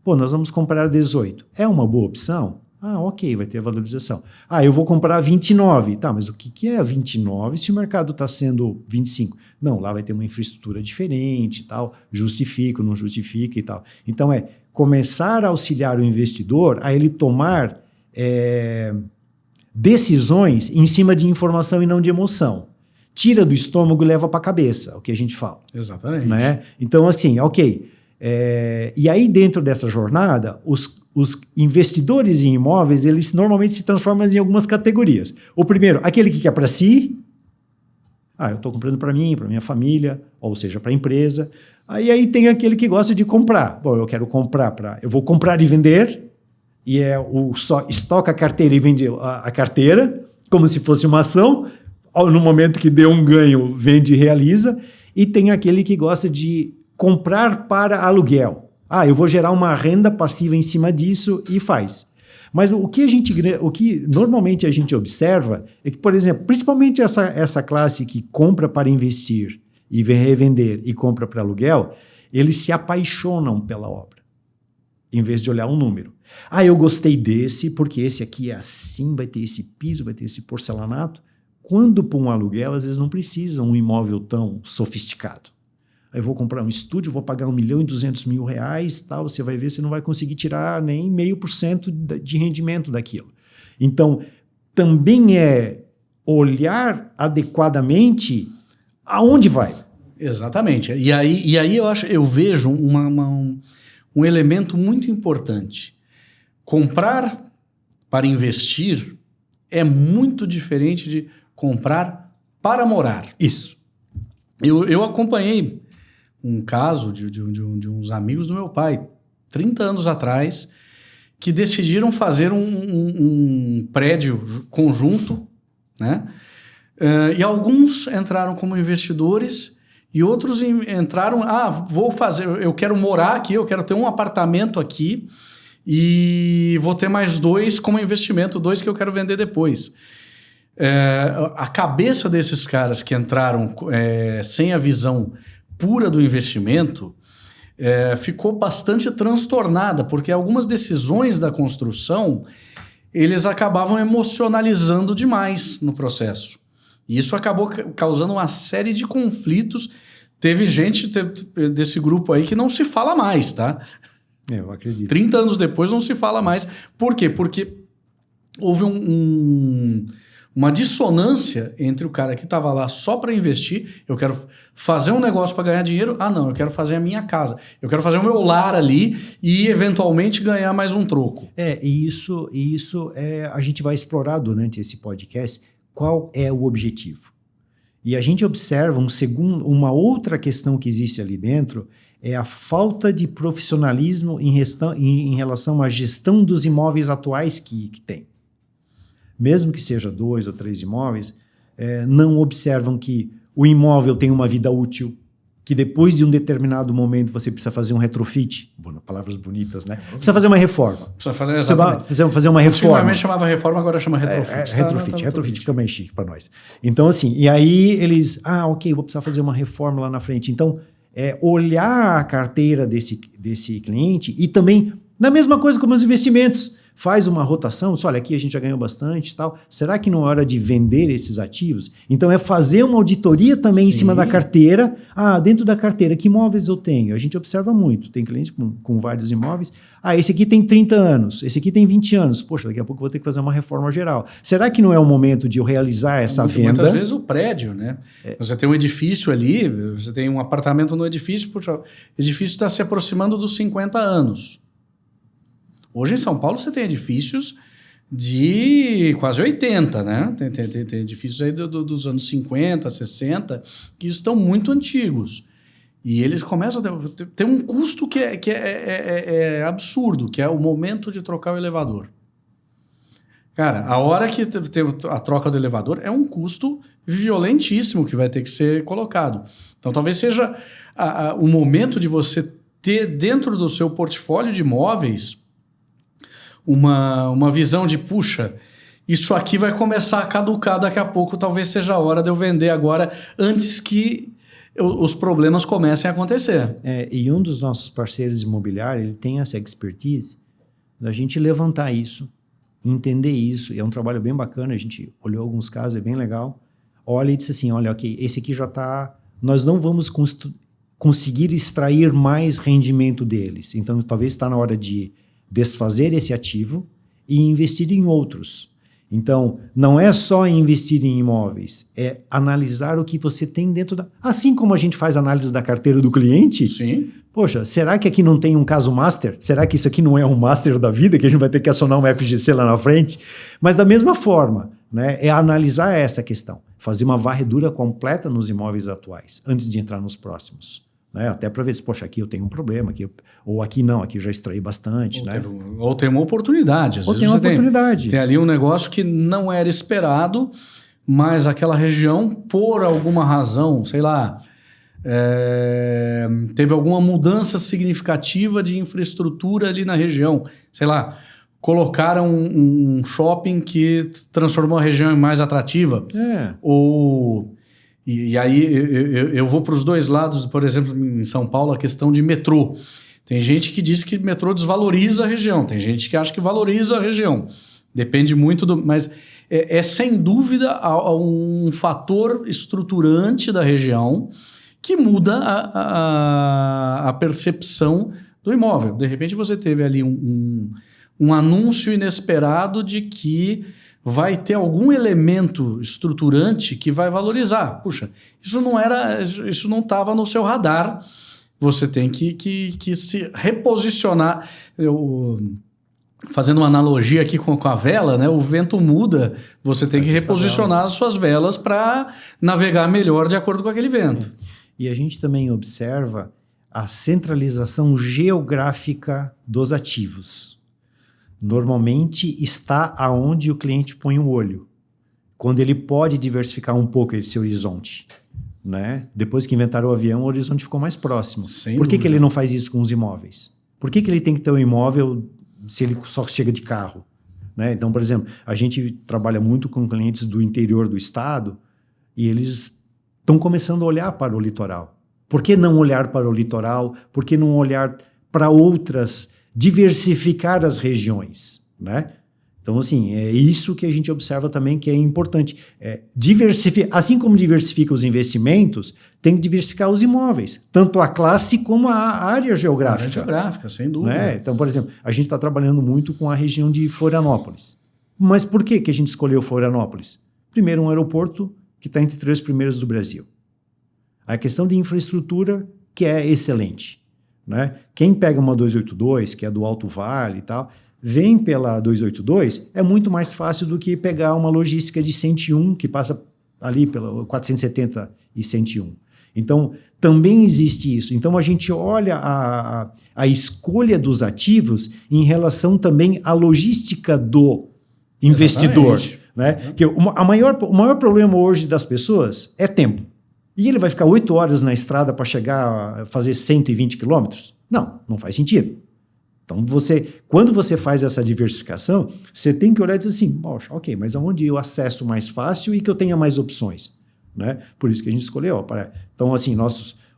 Pô, nós vamos comprar 18. É uma boa opção? Ok, vai ter valorização. Eu vou comprar 29. Tá, mas o que é 29 se o mercado está sendo 25? Não, lá vai ter uma infraestrutura diferente e tal, justifica, não justifica e tal. Então, começar a auxiliar o investidor a ele tomar decisões em cima de informação e não de emoção. Tira do estômago e leva para a cabeça, o que a gente fala. Exatamente. Né? Então, assim, ok. E aí, dentro dessa jornada, os investidores em imóveis, eles normalmente se transformam em algumas categorias. O primeiro, aquele que quer para si. Eu estou comprando para mim, para minha família, ou seja, para a empresa. Aí tem aquele que gosta de comprar. Bom, eu quero comprar eu vou comprar e vender, e só estoca a carteira e vende a carteira, como se fosse uma ação. No momento que deu um ganho, vende e realiza. E tem aquele que gosta de comprar para aluguel. Eu vou gerar uma renda passiva em cima disso e faz. Mas o que normalmente a gente observa é que, por exemplo, principalmente essa classe que compra para investir e vem revender e compra para aluguel, eles se apaixonam pela obra, em vez de olhar um número. Eu gostei desse, porque esse aqui é assim, vai ter esse piso, vai ter esse porcelanato. Quando para um aluguel, às vezes não precisa um imóvel tão sofisticado. eu vou comprar um estúdio, vou pagar R$1.200.000, tal, você vai ver, você não vai conseguir tirar nem 0,5% de rendimento daquilo. Então, também é olhar adequadamente aonde vai. Exatamente. E aí eu vejo um elemento muito importante. Comprar para investir é muito diferente de comprar para morar. Isso. Eu acompanhei um caso de uns amigos do meu pai, 30 anos atrás, que decidiram fazer um prédio conjunto, né? E alguns entraram como investidores e outros entraram, eu quero morar aqui, eu quero ter um apartamento aqui e vou ter mais 2 como investimento, 2 que eu quero vender depois. A cabeça desses caras que entraram sem a visão pura do investimento ficou bastante transtornada, porque algumas decisões da construção eles acabavam emocionalizando demais no processo. E isso acabou causando uma série de conflitos. Teve gente desse grupo aí que não se fala mais, tá? Eu acredito. 30 anos depois não se fala mais. Por quê? Porque houve uma dissonância entre o cara que estava lá só para investir, eu quero fazer um negócio para ganhar dinheiro, não, eu quero fazer a minha casa, eu quero fazer o meu lar ali e eventualmente ganhar mais um troco. E isso a gente vai explorar durante esse podcast qual é o objetivo. E a gente observa uma outra questão que existe ali dentro, é a falta de profissionalismo em relação à gestão dos imóveis atuais que tem. Mesmo que seja 2 ou 3 imóveis, não observam que o imóvel tem uma vida útil, que depois de um determinado momento você precisa fazer um retrofit, palavras bonitas, né? Precisa fazer uma reforma. Precisa fazer uma reforma. Antigamente chamava reforma, agora chama retrofit. Retrofit fica mais chique para nós. Então, assim, e aí eles, ok, vou precisar fazer uma reforma lá na frente. Então, olhar a carteira desse cliente e também, na mesma coisa como os investimentos, faz uma rotação, olha, aqui a gente já ganhou bastante e tal, será que não é hora de vender esses ativos? Então é fazer uma auditoria também em cima da carteira, dentro da carteira, que imóveis eu tenho? A gente observa muito, tem cliente com vários imóveis, esse aqui tem 30 anos, esse aqui tem 20 anos, poxa, daqui a pouco eu vou ter que fazer uma reforma geral. Será que não é o momento de eu realizar essa venda? Muitas vezes o prédio, né? Você tem um edifício ali, você tem um apartamento no edifício, o edifício está se aproximando dos 50 anos. Hoje em São Paulo você tem edifícios de quase 80, né? Tem edifícios aí dos anos 50, 60, que estão muito antigos. E eles começam a ter um custo que é absurdo, que é o momento de trocar o elevador. Cara, a hora que tem a troca do elevador é um custo violentíssimo que vai ter que ser colocado. Então talvez seja o momento de você ter dentro do seu portfólio de imóveis uma visão de, puxa, isso aqui vai começar a caducar daqui a pouco, talvez seja a hora de eu vender agora, antes que os problemas comecem a acontecer. E um dos nossos parceiros imobiliários, ele tem essa expertise da gente levantar isso, entender isso, e é um trabalho bem bacana, a gente olhou alguns casos, é bem legal, olha e disse assim, olha, ok, esse aqui já está, nós não vamos conseguir extrair mais rendimento deles, então talvez está na hora de desfazer esse ativo e investir em outros. Então, não é só investir em imóveis, é analisar o que você tem dentro da... Assim como a gente faz análise da carteira do cliente, sim. Poxa, será que aqui não tem um caso master? Será que isso aqui não é um master da vida, que a gente vai ter que acionar um FGC lá na frente? Mas da mesma forma, né, é analisar essa questão, fazer uma varredura completa nos imóveis atuais, antes de entrar nos próximos. Né? Até para ver se, poxa, aqui eu tenho um problema, ou aqui não, aqui eu já extraí bastante. Ou tem uma oportunidade. Às vezes tem uma oportunidade. Tem ali um negócio que não era esperado, mas aquela região, por alguma razão, sei lá, teve alguma mudança significativa de infraestrutura ali na região. Sei lá, colocaram um shopping que transformou a região em mais atrativa. E aí eu vou para os dois lados, por exemplo, em São Paulo, a questão de metrô. Tem gente que diz que metrô desvaloriza a região, tem gente que acha que valoriza a região. Depende muito mas sem dúvida um fator estruturante da região que muda a percepção do imóvel. De repente você teve ali um anúncio inesperado de que vai ter algum elemento estruturante que vai valorizar. Puxa, isso não estava no seu radar. Você tem que se reposicionar. Fazendo uma analogia aqui com a vela, né? O vento muda, você tem que reposicionar as suas velas para navegar melhor de acordo com aquele vento. E a gente também observa a centralização geográfica dos ativos. Normalmente está aonde o cliente põe o olho, quando ele pode diversificar um pouco esse horizonte. Né? Depois que inventaram o avião, o horizonte ficou mais próximo. Por que ele não faz isso com os imóveis? Por que ele tem que ter um imóvel se ele só chega de carro? Né? Então, por exemplo, a gente trabalha muito com clientes do interior do estado e eles estão começando a olhar para o litoral. Por que não olhar para o litoral? Por que não olhar para outras, diversificar as regiões? Né? Então, assim, é isso que a gente observa também que é importante. Assim como diversifica os investimentos, tem que diversificar os imóveis, tanto a classe como a área geográfica. A área geográfica, sem dúvida. Né? Então, por exemplo, a gente está trabalhando muito com a região de Florianópolis. Mas por que a gente escolheu Florianópolis? Primeiro, um aeroporto que está entre 3 primeiros do Brasil. A questão de infraestrutura, que é excelente. Né? Quem pega uma 282, que é do Alto Vale e tal, vem pela 282, é muito mais fácil do que pegar uma logística de 101, que passa ali pela 470 e 101. Então, também existe isso. Então, a gente olha a escolha dos ativos em relação também à logística do investidor. Né? Porque o maior problema hoje das pessoas é tempo. E ele vai ficar 8 horas na estrada para chegar a fazer 120 quilômetros? Não faz sentido. Então, quando você faz essa diversificação, você tem que olhar e dizer assim, poxa, ok, mas aonde eu acesso mais fácil e que eu tenha mais opções? Né? Por isso que a gente escolheu. Então, assim,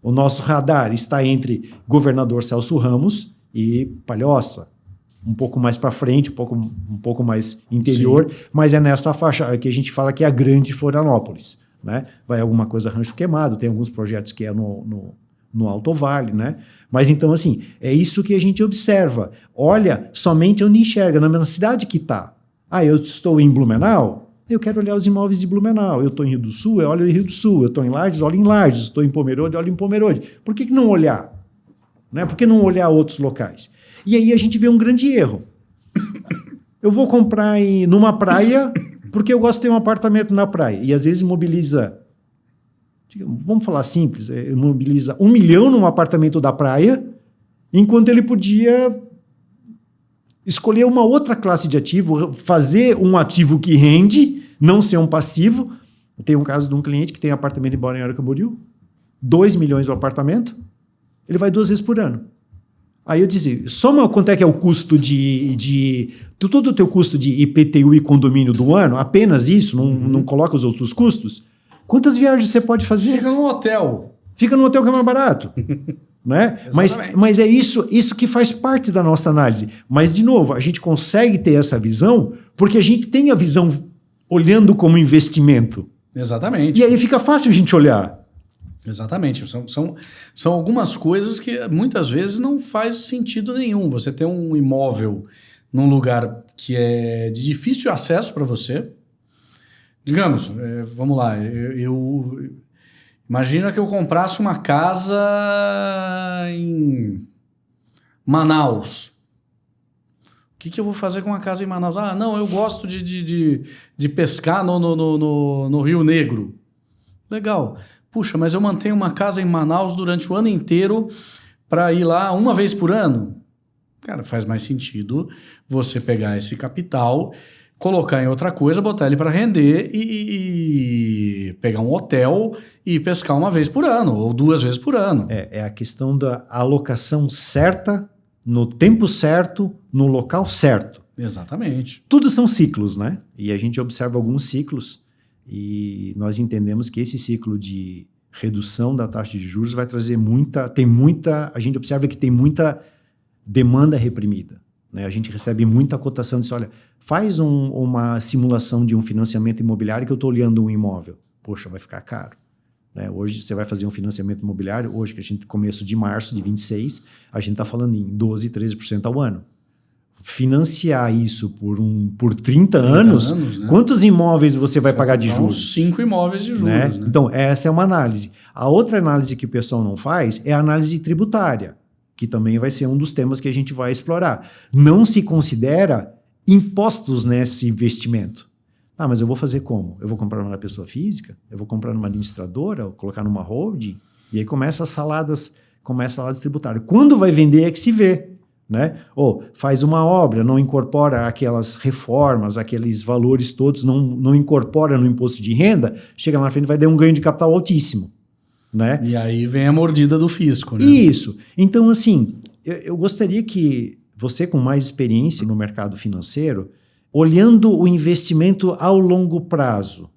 o nosso radar está entre Governador Celso Ramos e Palhoça. Um pouco mais para frente, um pouco mais interior, sim, mas é nessa faixa que a gente fala que é a grande Florianópolis. Né? Vai alguma coisa Rancho Queimado, tem alguns projetos que é no Alto Vale, né? Mas então, assim, é isso que a gente observa. Olha somente onde enxerga, na cidade que está. Eu estou em Blumenau, eu quero olhar os imóveis de Blumenau. Eu estou em Rio do Sul, eu olho em Rio do Sul. Eu estou em Lages, olho em Lages. Estou em Pomerode, olho em Pomerode. Por que não olhar? Né? Por que não olhar outros locais? E aí a gente vê um grande erro. Eu vou comprar numa praia porque eu gosto de ter um apartamento na praia. E às vezes imobiliza, vamos falar simples, imobiliza 1 milhão num apartamento da praia, enquanto ele podia escolher uma outra classe de ativo, fazer um ativo que rende, não ser um passivo. Eu tenho um caso de um cliente que tem apartamento em Balneário Camboriú, 2 milhões o apartamento, ele vai 2 vezes por ano. Aí eu dizia, soma quanto é que é o custo todo o teu custo de IPTU e condomínio do ano, apenas isso, não coloca os outros custos. Quantas viagens você pode fazer? Fica num hotel. Fica num hotel que é mais barato. Né? Mas é isso que faz parte da nossa análise. Mas, de novo, a gente consegue ter essa visão porque a gente tem a visão olhando como investimento. Exatamente. E aí fica fácil a gente olhar. Exatamente. São algumas coisas que muitas vezes não faz sentido nenhum. Você ter um imóvel num lugar que é de difícil acesso para você. Digamos, vamos lá, imagina que eu comprasse uma casa em Manaus. O que eu vou fazer com uma casa em Manaus? Não, eu gosto de pescar no Rio Negro. Legal. Puxa, mas eu mantenho uma casa em Manaus durante o ano inteiro para ir lá uma vez por ano? Cara, faz mais sentido você pegar esse capital, colocar em outra coisa, botar ele para render e pegar um hotel e pescar uma vez por ano ou 2 vezes por ano. É a questão da alocação certa, no tempo certo, no local certo. Exatamente. Tudo são ciclos, né? E a gente observa alguns ciclos e nós entendemos que esse ciclo de redução da taxa de juros vai trazer a gente observa que tem muita demanda reprimida. Né? A gente recebe muita cotação, diz, olha, faz uma simulação de um financiamento imobiliário que eu estou olhando um imóvel. Poxa, vai ficar caro. né? Hoje você vai fazer um financiamento imobiliário, hoje que a gente começo de março de 26, a gente está falando em 12, 13% ao ano. Financiar isso por 30 anos, né? Quantos imóveis você vai pagar de juros? 5 imóveis de juros. Né? Né? Então, essa é uma análise. A outra análise que o pessoal não faz é a análise tributária, que também vai ser um dos temas que a gente vai explorar. Não se considera impostos nesse investimento. Ah, mas eu vou fazer como? Eu vou comprar numa pessoa física? Eu vou comprar numa administradora? Vou colocar numa holding? E aí começa as saladas tributárias. Quando vai vender é que se vê. Né? Ou faz uma obra, não incorpora aquelas reformas, aqueles valores todos, não incorpora no imposto de renda, chega lá na frente e vai dar um ganho de capital altíssimo. Né? E aí vem a mordida do fisco. Né? Isso. Então, assim, eu gostaria que você, com mais experiência no mercado financeiro, olhando o investimento ao longo prazo,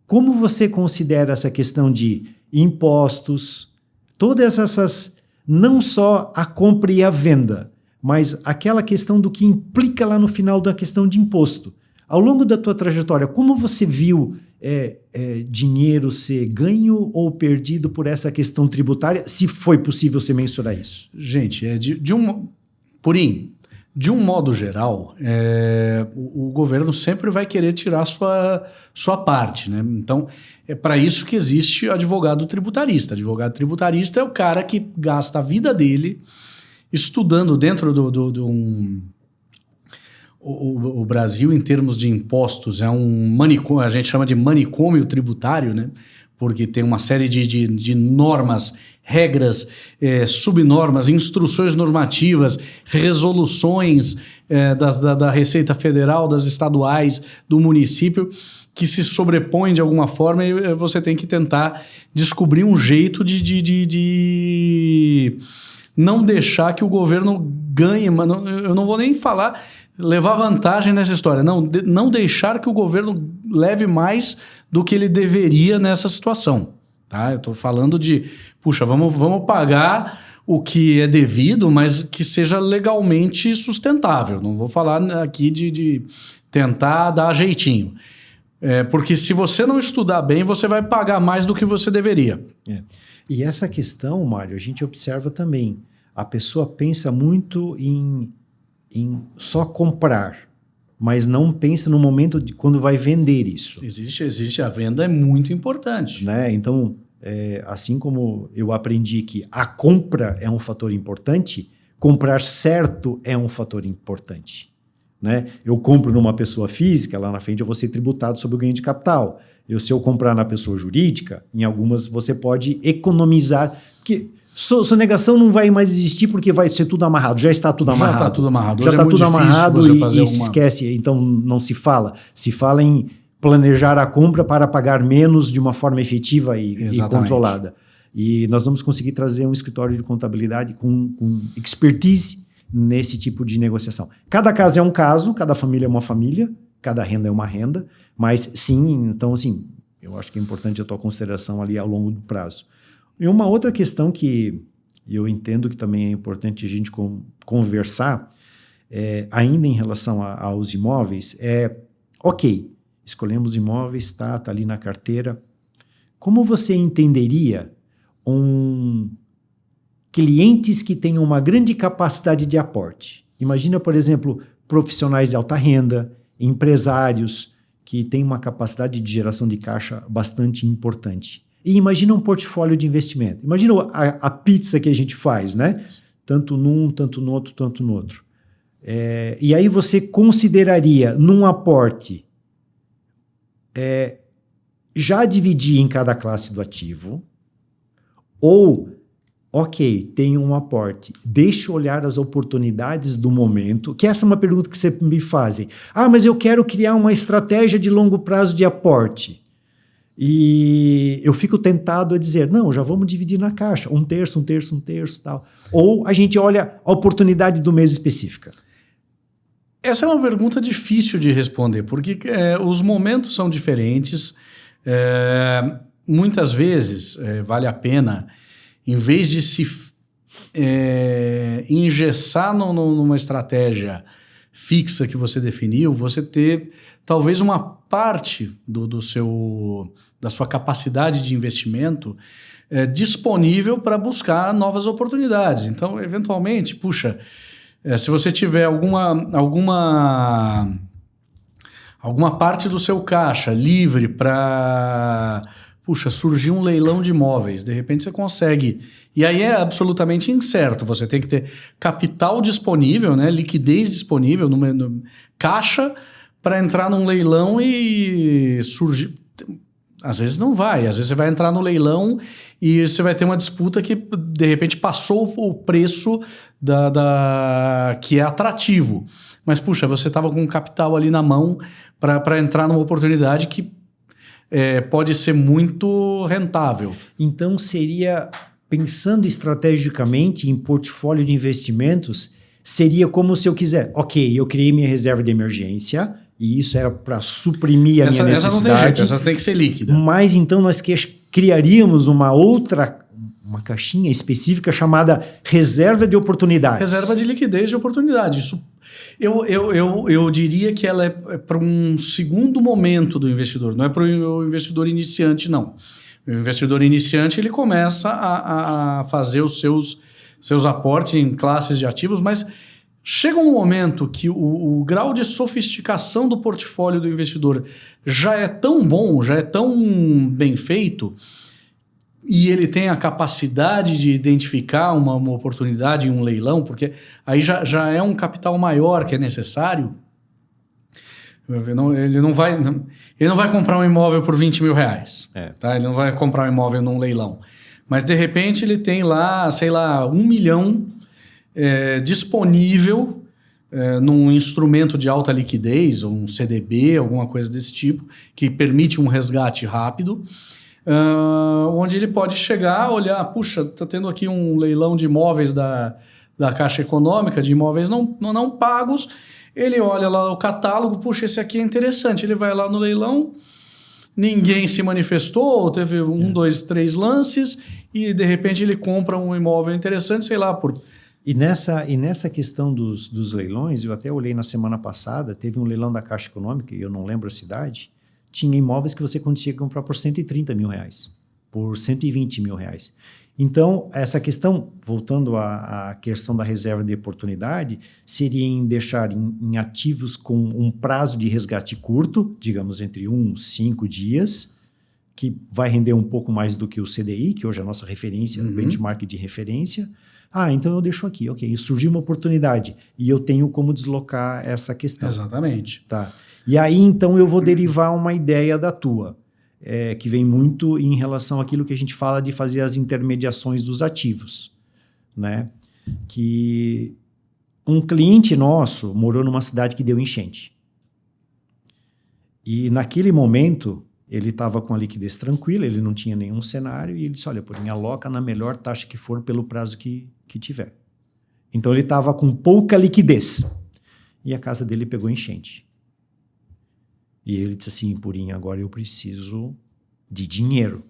como você considera essa questão de impostos, todas essas, não só a compra e a venda, mas aquela questão do que implica lá no final da questão de imposto. Ao longo da tua trajetória, como você viu dinheiro ser ganho ou perdido por essa questão tributária, se foi possível você mensurar isso? Gente, Purim, de um modo geral, o governo sempre vai querer tirar sua parte, né? Então, é para isso que existe advogado tributarista. Advogado tributarista é o cara que gasta a vida dele estudando dentro o Brasil, em termos de impostos, é um manicômio, a gente chama de manicômio tributário, né? Porque tem uma série de normas, regras, subnormas, instruções normativas, resoluções da Receita Federal, das estaduais, do município, que se sobrepõem de alguma forma e você tem que tentar descobrir um jeito de não deixar que o governo ganhe, mas eu não vou nem falar, levar vantagem nessa história, não deixar que o governo leve mais do que ele deveria nessa situação. Tá? Eu estou falando puxa, vamos pagar o que é devido, mas que seja legalmente sustentável. Não vou falar aqui de tentar dar jeitinho. Porque se você não estudar bem, você vai pagar mais do que você deveria. E essa questão, Mário, a gente observa também. A pessoa pensa muito em só comprar, mas não pensa no momento de quando vai vender isso. Existe, a venda é muito importante. Né? Então, assim como eu aprendi que a compra é um fator importante, comprar certo é um fator importante. Né? Eu compro numa pessoa física, lá na frente eu vou ser tributado sobre o ganho de capital. Se eu comprar na pessoa jurídica, em algumas você pode economizar, porque sonegação não vai mais existir porque vai ser tudo amarrado, já está tudo amarrado. Já está tudo amarrado. Já está tudo amarrado e se esquece, então não se fala. Se fala em planejar a compra para pagar menos de uma forma efetiva e controlada. E nós vamos conseguir trazer um escritório de contabilidade com expertise nesse tipo de negociação. Cada caso é um caso, cada família é uma família, cada renda é uma renda, mas sim, então assim, eu acho que é importante a tua consideração ali ao longo do prazo. E uma outra questão que eu entendo que também é importante a gente conversar, ainda em relação aos imóveis, ok, escolhemos imóveis, está ali na carteira. Como você entenderia clientes que tenham uma grande capacidade de aporte? Imagina, por exemplo, profissionais de alta renda, empresários que têm uma capacidade de geração de caixa bastante importante. E imagina um portfólio de investimento. Imagina a pizza que a gente faz, né? Tanto num, tanto no outro, tanto no outro. E aí você consideraria num aporte já dividir em cada classe do ativo ou, ok, tem um aporte, deixa eu olhar as oportunidades do momento, que essa é uma pergunta que sempre me fazem. Mas eu quero criar uma estratégia de longo prazo de aporte. E eu fico tentado a dizer, não, já vamos dividir na caixa, um terço, tal. Ou a gente olha a oportunidade do mês específica. Essa é uma pergunta difícil de responder, porque os momentos são diferentes. Muitas vezes vale a pena, em vez de se engessar numa estratégia fixa que você definiu, você ter talvez uma parte da sua capacidade de investimento disponível para buscar novas oportunidades. Então, eventualmente, puxa, se você tiver alguma parte do seu caixa livre para, surgir um leilão de imóveis, de repente você consegue. E aí é absolutamente incerto, você tem que ter capital disponível, né, liquidez disponível, no caixa, para entrar num leilão e surgir. Às vezes não vai, às vezes você vai entrar no leilão e você vai ter uma disputa que de repente passou o preço que é atrativo. Mas, você estava com um capital ali na mão para entrar numa oportunidade que pode ser muito rentável. Então, seria, pensando estrategicamente em portfólio de investimentos, seria como se eu quiser, ok, eu criei minha reserva de emergência, e isso era para suprimir a minha necessidade. Essa não tem jeito, essa tem que ser líquida. Mas então nós criaríamos uma caixinha específica chamada reserva de oportunidades. Reserva de liquidez de oportunidade. Isso, eu diria que ela é para um segundo momento do investidor, não é para o investidor iniciante, não. O investidor iniciante ele começa a fazer os seus aportes em classes de ativos, mas chega um momento que o grau de sofisticação do portfólio do investidor já é tão bom, já é tão bem feito, e ele tem a capacidade de identificar uma oportunidade em um leilão, porque aí já é um capital maior que é necessário. Ele não vai comprar um imóvel por 20 mil reais. Tá? Ele não vai comprar um imóvel num leilão. Mas, de repente, ele tem lá, sei lá, 1 milhão disponível num instrumento de alta liquidez, um CDB, alguma coisa desse tipo, que permite um resgate rápido, onde ele pode chegar, olhar, está tendo aqui um leilão de imóveis da Caixa Econômica, de imóveis não pagos, ele olha lá o catálogo, esse aqui é interessante, ele vai lá no leilão, ninguém se manifestou, teve 1, 2, 3 lances, e de repente ele compra um imóvel interessante, sei lá, por... E nessa questão dos leilões, eu até olhei na semana passada, teve um leilão da Caixa Econômica, eu não lembro a cidade, tinha imóveis que você conseguia comprar por 130 mil reais, por 120 mil reais. Então, essa questão, voltando à questão da reserva de oportunidade, seria em deixar em ativos com um prazo de resgate curto, digamos entre 5 dias, que vai render um pouco mais do que o CDI, que hoje é a nossa referência, o benchmark de referência. Então eu deixo aqui, ok, surgiu uma oportunidade e eu tenho como deslocar essa questão. Exatamente. Tá. E aí, então, eu vou derivar uma ideia da tua, que vem muito em relação àquilo que a gente fala de fazer as intermediações dos ativos, né? Que um cliente nosso morou numa cidade que deu enchente. E naquele momento, ele estava com a liquidez tranquila, ele não tinha nenhum cenário, e ele disse, olha, porém, aloca na melhor taxa que for pelo prazo que tiver. Então, ele estava com pouca liquidez. E a casa dele pegou enchente. E ele disse assim, Purinho, agora eu preciso de dinheiro.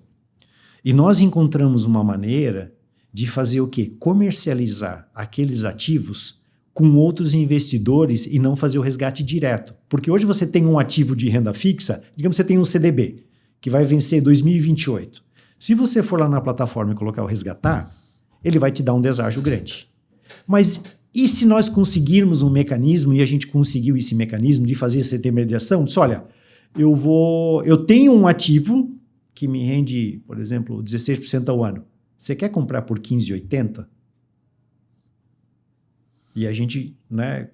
E nós encontramos uma maneira de fazer o quê? Comercializar aqueles ativos com outros investidores e não fazer o resgate direto. Porque hoje você tem um ativo de renda fixa, digamos que você tem um CDB, que vai vencer 2028. Se você for lá na plataforma e colocar o resgatar, ele vai te dar um deságio grande. Mas e se nós conseguirmos um mecanismo, e a gente conseguiu esse mecanismo de fazer essa intermediação, diz, olha, eu tenho um ativo que me rende, por exemplo, 16% ao ano. Você quer comprar por 15,80? E a gente, né,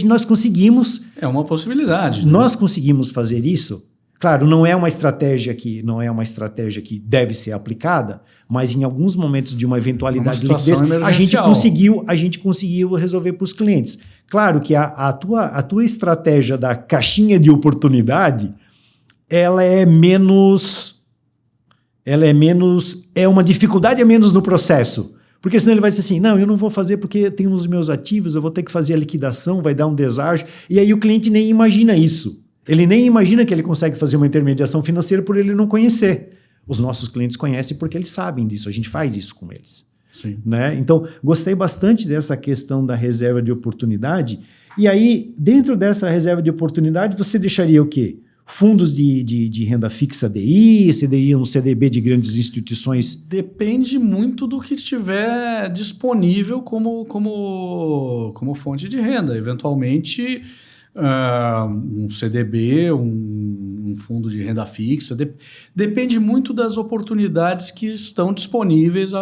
nós conseguimos... É uma possibilidade. Nós conseguimos fazer isso. Claro, não é uma estratégia que deve ser aplicada, mas em alguns momentos de uma eventualidade de liquidez, a gente conseguiu resolver para os clientes. Claro que a tua estratégia da caixinha de oportunidade, é uma dificuldade a menos no processo. Porque senão ele vai dizer assim, não, eu não vou fazer porque tem os meus ativos, eu vou ter que fazer a liquidação, vai dar um deságio, e aí o cliente nem imagina isso. Ele nem imagina que ele consegue fazer uma intermediação financeira por ele não conhecer. Os nossos clientes conhecem porque eles sabem disso, a gente faz isso com eles. Sim. Né? Então, gostei bastante dessa questão da reserva de oportunidade E aí, dentro dessa reserva de oportunidade, você deixaria o quê? Fundos de renda fixa DI, você daria um CDB de grandes instituições? Depende muito do que estiver disponível como fonte de renda. Eventualmente, um CDB, um fundo de renda fixa. Depende muito das oportunidades que estão disponíveis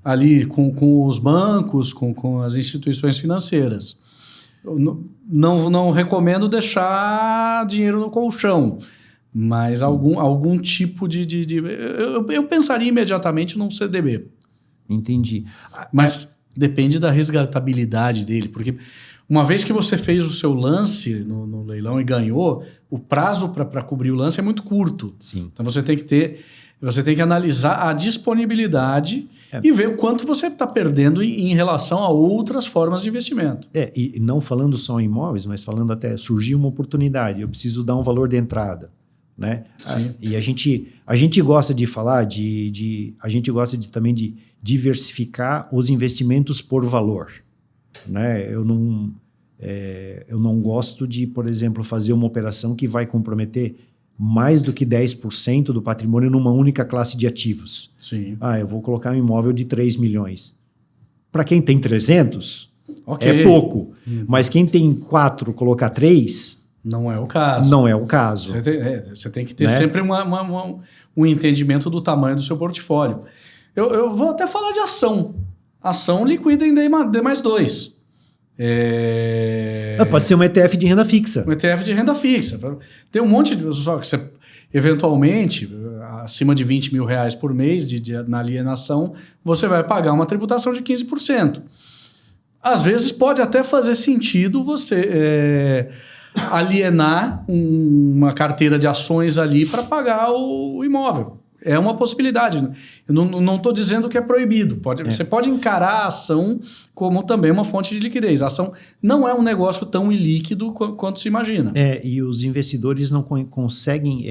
ali com os bancos, com as instituições financeiras. Eu não recomendo deixar dinheiro no colchão, mas algum tipo eu pensaria imediatamente num CDB. Entendi. Mas depende da resgatabilidade dele, porque uma vez que você fez o seu lance no leilão e ganhou, o prazo para cobrir o lance é muito curto. Sim. Então você tem que analisar a disponibilidade e ver o quanto você está perdendo em relação a outras formas de investimento. E não falando só em imóveis, mas falando até surgir uma oportunidade, eu preciso dar um valor de entrada, né? E a gente gosta de falar a gente gosta também de diversificar os investimentos por valor, né? Eu não gosto de, por exemplo, fazer uma operação que vai comprometer mais do que 10% do patrimônio numa única classe de ativos. Sim. Eu vou colocar um imóvel de 3 milhões. Para quem tem 300, okay, é pouco. Mas quem tem 4, colocar 3... Não é o caso. Não é o caso. Você tem que ter sempre um entendimento do tamanho do seu portfólio. Eu vou até falar de ação. Ação liquida em D+2. Pode ser um ETF de renda fixa. Um ETF de renda fixa. Tem um monte de... Só que você, eventualmente, acima de R$20 mil por mês na alienação, você vai pagar uma tributação de 15%. Às vezes pode até fazer sentido você alienar uma carteira de ações ali para pagar o imóvel. É uma possibilidade. Eu não estou dizendo que é proibido. Você pode encarar a ação como também uma fonte de liquidez. A ação não é um negócio tão ilíquido quanto se imagina. E os investidores não conseguem...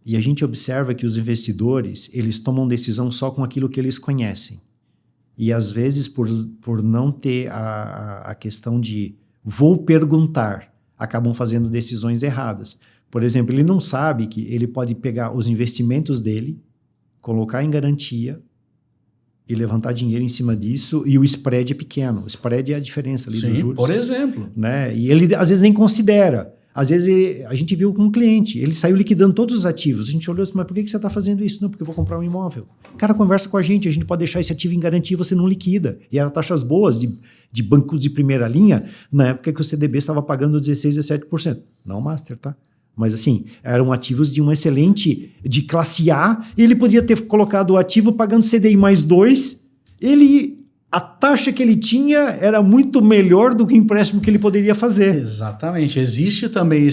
E a gente observa que os investidores, eles tomam decisão só com aquilo que eles conhecem. E às vezes, por não ter a questão de vou perguntar, acabam fazendo decisões erradas. Por exemplo, ele não sabe que ele pode pegar os investimentos dele, colocar em garantia e levantar dinheiro em cima disso, e o spread é pequeno. O spread é a diferença ali dos juros. Por exemplo. Né? E ele, às vezes, nem considera. Às vezes, a gente viu com um cliente, ele saiu liquidando todos os ativos. A gente olhou assim, mas por que você está fazendo isso? Não, porque eu vou comprar um imóvel. O cara conversa com a gente pode deixar esse ativo em garantia e você não liquida. E eram taxas boas de bancos de primeira linha, na época que o CDB estava pagando 16%, 17%. Não Master, tá? Mas assim, eram ativos de um excelente, de classe A, e ele podia ter colocado o ativo pagando CDI mais 2, a taxa que ele tinha era muito melhor do que o empréstimo que ele poderia fazer. Exatamente, existe também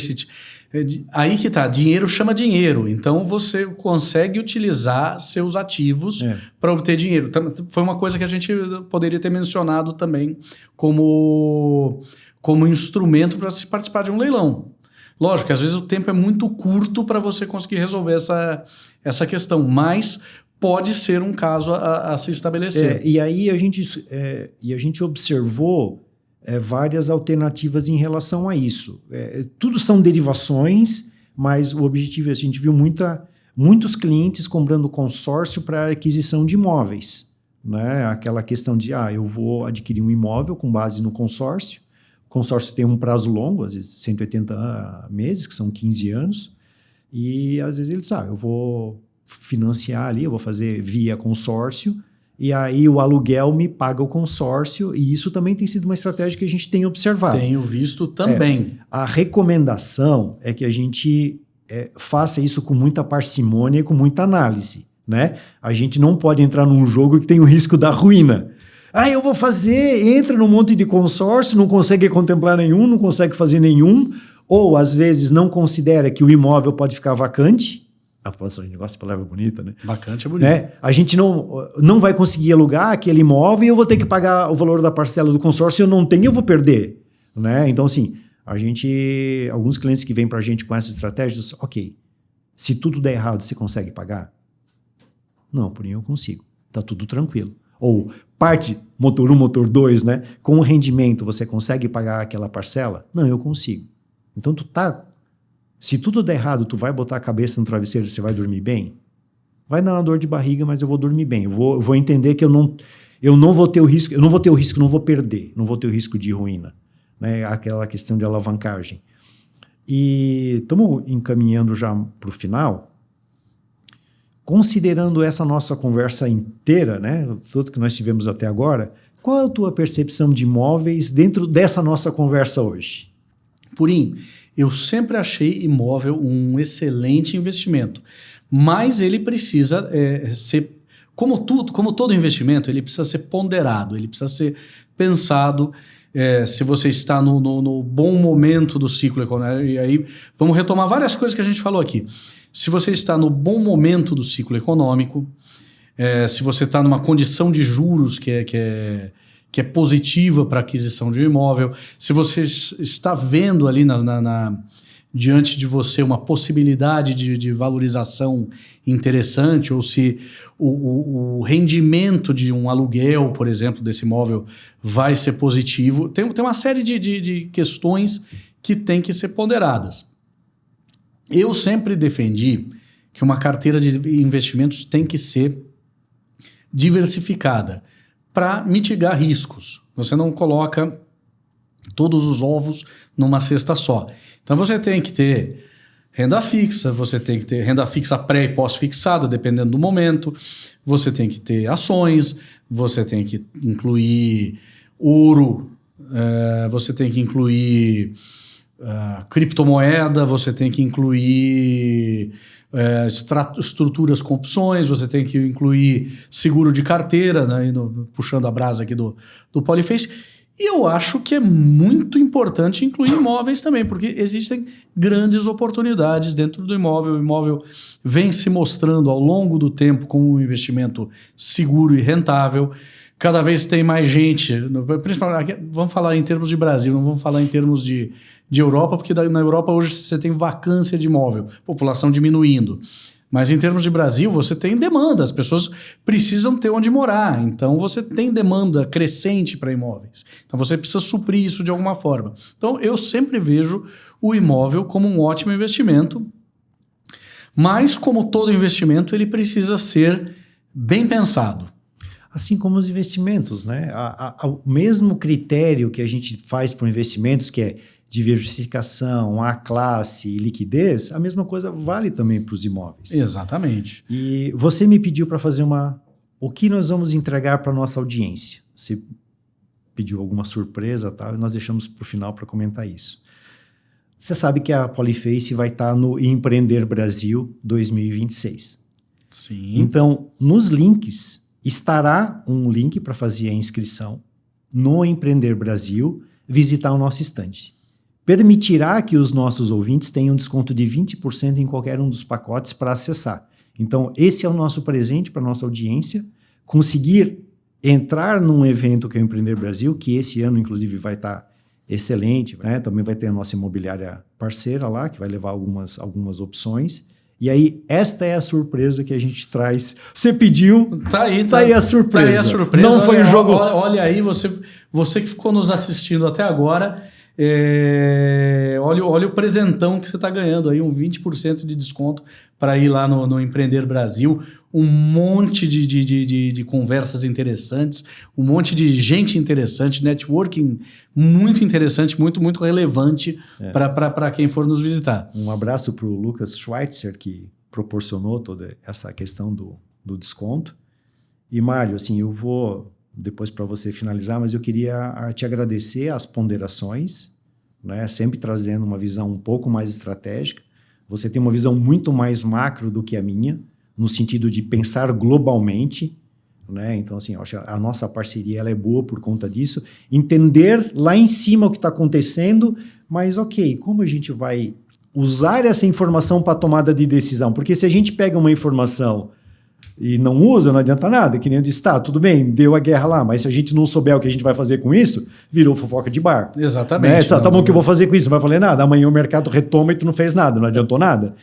aí que tá, dinheiro chama dinheiro, então você consegue utilizar seus ativos para obter dinheiro. Foi uma coisa que a gente poderia ter mencionado também como instrumento para se participar de um leilão. Lógico que às vezes o tempo é muito curto para você conseguir resolver essa questão, mas pode ser um caso a se estabelecer. E aí a gente observou várias alternativas em relação a isso. Tudo são derivações, mas o objetivo é, a gente viu muitos clientes comprando consórcio para aquisição de imóveis. Né? Aquela questão de, eu vou adquirir um imóvel com base no consórcio. O consórcio tem um prazo longo, às vezes 180 meses, que são 15 anos, e às vezes ele sabe, eu vou financiar ali, eu vou fazer via consórcio, e aí o aluguel me paga o consórcio, e isso também tem sido uma estratégia que a gente tem observado. Tenho visto também. A recomendação é que a gente faça isso com muita parcimônia e com muita análise, né? A gente não pode entrar num jogo que tem o risco da ruína. Eu vou fazer, entra num monte de consórcio, não consegue contemplar nenhum, não consegue fazer nenhum, ou às vezes não considera que o imóvel pode ficar vacante. A gente gosta de palavra bonita, né? Vacante é bonito. Né? A gente não vai conseguir alugar aquele imóvel e eu vou ter que pagar o valor da parcela do consórcio, eu não tenho, eu vou perder. Né? Então, assim, alguns clientes que vêm para a gente com essa estratégia, dizem, ok, se tudo der errado, você consegue pagar? Não, por mim eu consigo. Tá tudo tranquilo. ou parte motor 1, motor 2, né? Com o rendimento, você consegue pagar aquela parcela? Não, eu consigo. Então, se tudo der errado, tu vai botar a cabeça no travesseiro e você vai dormir bem? Vai dar uma dor de barriga, mas eu vou dormir bem. Eu vou entender que eu não vou ter o risco, não vou perder, não vou ter o risco de ruína, né? Aquela questão de alavancagem. E estamos encaminhando já para o final. Considerando essa nossa conversa inteira, né, tudo que nós tivemos até agora, qual é a tua percepção de imóveis dentro dessa nossa conversa hoje? Purim, eu sempre achei imóvel um excelente investimento, mas ele precisa ser, como todo investimento, ele precisa ser ponderado, ele precisa ser pensado. Se você está no bom momento do ciclo econômico, e aí vamos retomar várias coisas que a gente falou aqui. Se você está no bom momento do ciclo econômico, se você está numa condição de juros que é positiva para a aquisição de um imóvel, se você está vendo ali diante de você uma possibilidade de valorização interessante, ou se o rendimento de um aluguel, por exemplo, desse imóvel vai ser positivo, tem uma série de questões que têm que ser ponderadas. Eu sempre defendi que uma carteira de investimentos tem que ser diversificada para mitigar riscos. Você não coloca todos os ovos numa cesta só. Então você tem que ter renda fixa, você tem que ter renda fixa pré e pós-fixada, dependendo do momento, você tem que ter ações, você tem que incluir ouro, você tem que incluir criptomoeda, você tem que incluir estruturas com opções, você tem que incluir seguro de carteira, né, puxando a brasa aqui do Polyface. E eu acho que é muito importante incluir imóveis também, porque existem grandes oportunidades dentro do imóvel. O imóvel vem se mostrando ao longo do tempo como um investimento seguro e rentável. Cada vez tem mais gente, principalmente, vamos falar em termos de Brasil, não vamos falar em termos de Europa, porque na Europa hoje você tem vacância de imóvel, população diminuindo. Mas em termos de Brasil, você tem demanda, as pessoas precisam ter onde morar, então você tem demanda crescente para imóveis. Então você precisa suprir isso de alguma forma. Então eu sempre vejo o imóvel como um ótimo investimento, mas como todo investimento, ele precisa ser bem pensado. Assim como os investimentos, né? O mesmo critério que a gente faz para investimentos, que é diversificação, a classe e liquidez, a mesma coisa vale também para os imóveis. Exatamente. E você me pediu para fazer o que nós vamos entregar para a nossa audiência. Você pediu alguma surpresa, tá? E nós deixamos para o final para comentar isso. Você sabe que a Polyface vai estar no Empreender Brasil 2026. Sim. Então, nos links, estará um link para fazer a inscrição no Empreender Brasil, visitar o nosso estande. Permitirá que os nossos ouvintes tenham desconto de 20% em qualquer um dos pacotes para acessar. Então, esse é o nosso presente para a nossa audiência, conseguir entrar num evento que é o Empreender Brasil, que esse ano, inclusive, vai estar excelente, né? Também vai ter a nossa imobiliária parceira lá, que vai levar algumas opções. E aí, esta é a surpresa que a gente traz. Você pediu, tá aí a surpresa. Tá aí a surpresa. Não foi o jogo. Olha aí, você que ficou nos assistindo até agora, olha o presentão que você está ganhando aí, um 20% de desconto para ir lá no Empreender Brasil. Um monte de conversas interessantes, um monte de gente interessante, networking muito interessante, muito, muito relevante para quem for nos visitar. Um abraço para o Lucas Schweitzer, que proporcionou toda essa questão do desconto. E, Mário, assim, eu vou depois para você finalizar, mas eu queria te agradecer as ponderações, né? Sempre trazendo uma visão um pouco mais estratégica. Você tem uma visão muito mais macro do que a minha, no sentido de pensar globalmente, né? Então, assim, eu acho que a nossa parceria ela é boa por conta disso. Entender lá em cima o que está acontecendo, mas ok, como a gente vai usar essa informação para tomada de decisão? Porque se a gente pega uma informação e não usa, não adianta nada, que nem eu disse, tá, tudo bem, deu a guerra lá, mas se a gente não souber o que a gente vai fazer com isso, virou fofoca de bar. Exatamente. Né? Tá bom, o que eu vou fazer com isso? Não vai fazer nada. Amanhã o mercado retoma e tu não fez nada, não adiantou nada.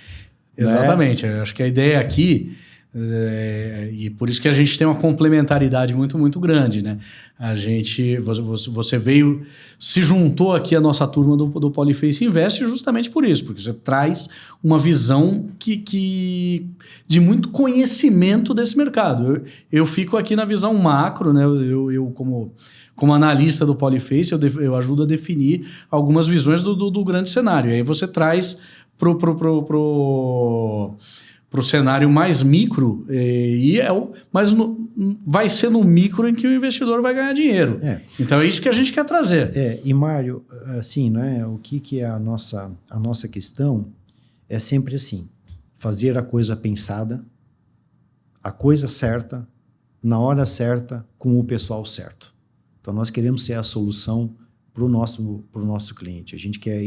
Exatamente. Né? Eu acho que a ideia aqui E por isso que a gente tem uma complementaridade muito, muito grande, né? Você veio, se juntou aqui à nossa turma do Polyface Invest justamente por isso, porque você traz uma visão de muito conhecimento desse mercado. Eu fico aqui na visão macro, né? Eu como analista do Polyface, eu ajudo a definir algumas visões do grande cenário. E aí você traz pro cenário mais micro, mas vai ser no micro em que o investidor vai ganhar dinheiro. Então é isso que a gente quer trazer. E Mário, assim, né, o que é a nossa questão é sempre assim, fazer a coisa pensada, a coisa certa, na hora certa, com o pessoal certo. Então nós queremos ser a solução para o nosso cliente. A gente quer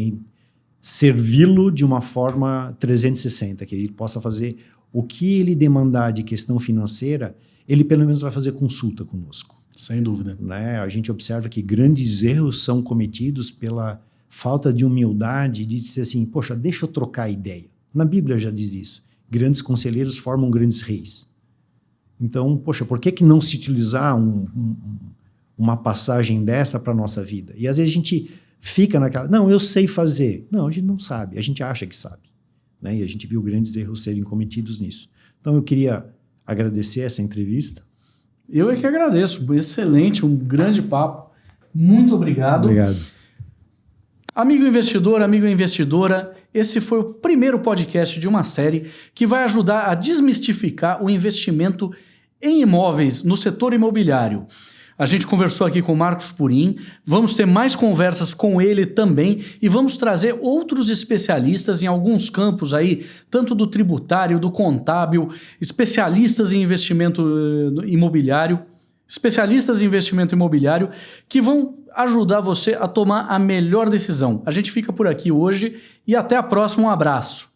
servi-lo de uma forma 360, que a gente possa fazer o que ele demandar de questão financeira, ele pelo menos vai fazer consulta conosco. Sem dúvida. Né? A gente observa que grandes erros são cometidos pela falta de humildade, de dizer assim, poxa, deixa eu trocar a ideia. Na Bíblia já diz isso. Grandes conselheiros formam grandes reis. Então, poxa, por que não se utilizar uma passagem dessa para a nossa vida? E às vezes a gente fica naquela, não, eu sei fazer. Não, a gente não sabe, a gente acha que sabe. Né? E a gente viu grandes erros serem cometidos nisso. Então eu queria agradecer essa entrevista. Eu é que agradeço, excelente, um grande papo. Muito obrigado. Obrigado. Amigo investidor, amigo investidora, esse foi o primeiro podcast de uma série que vai ajudar a desmistificar o investimento em imóveis no setor imobiliário. A gente conversou aqui com o Marcos Purim, vamos ter mais conversas com ele também e vamos trazer outros especialistas em alguns campos aí, tanto do tributário, do contábil, especialistas em investimento imobiliário, que vão ajudar você a tomar a melhor decisão. A gente fica por aqui hoje e até a próxima. Um abraço.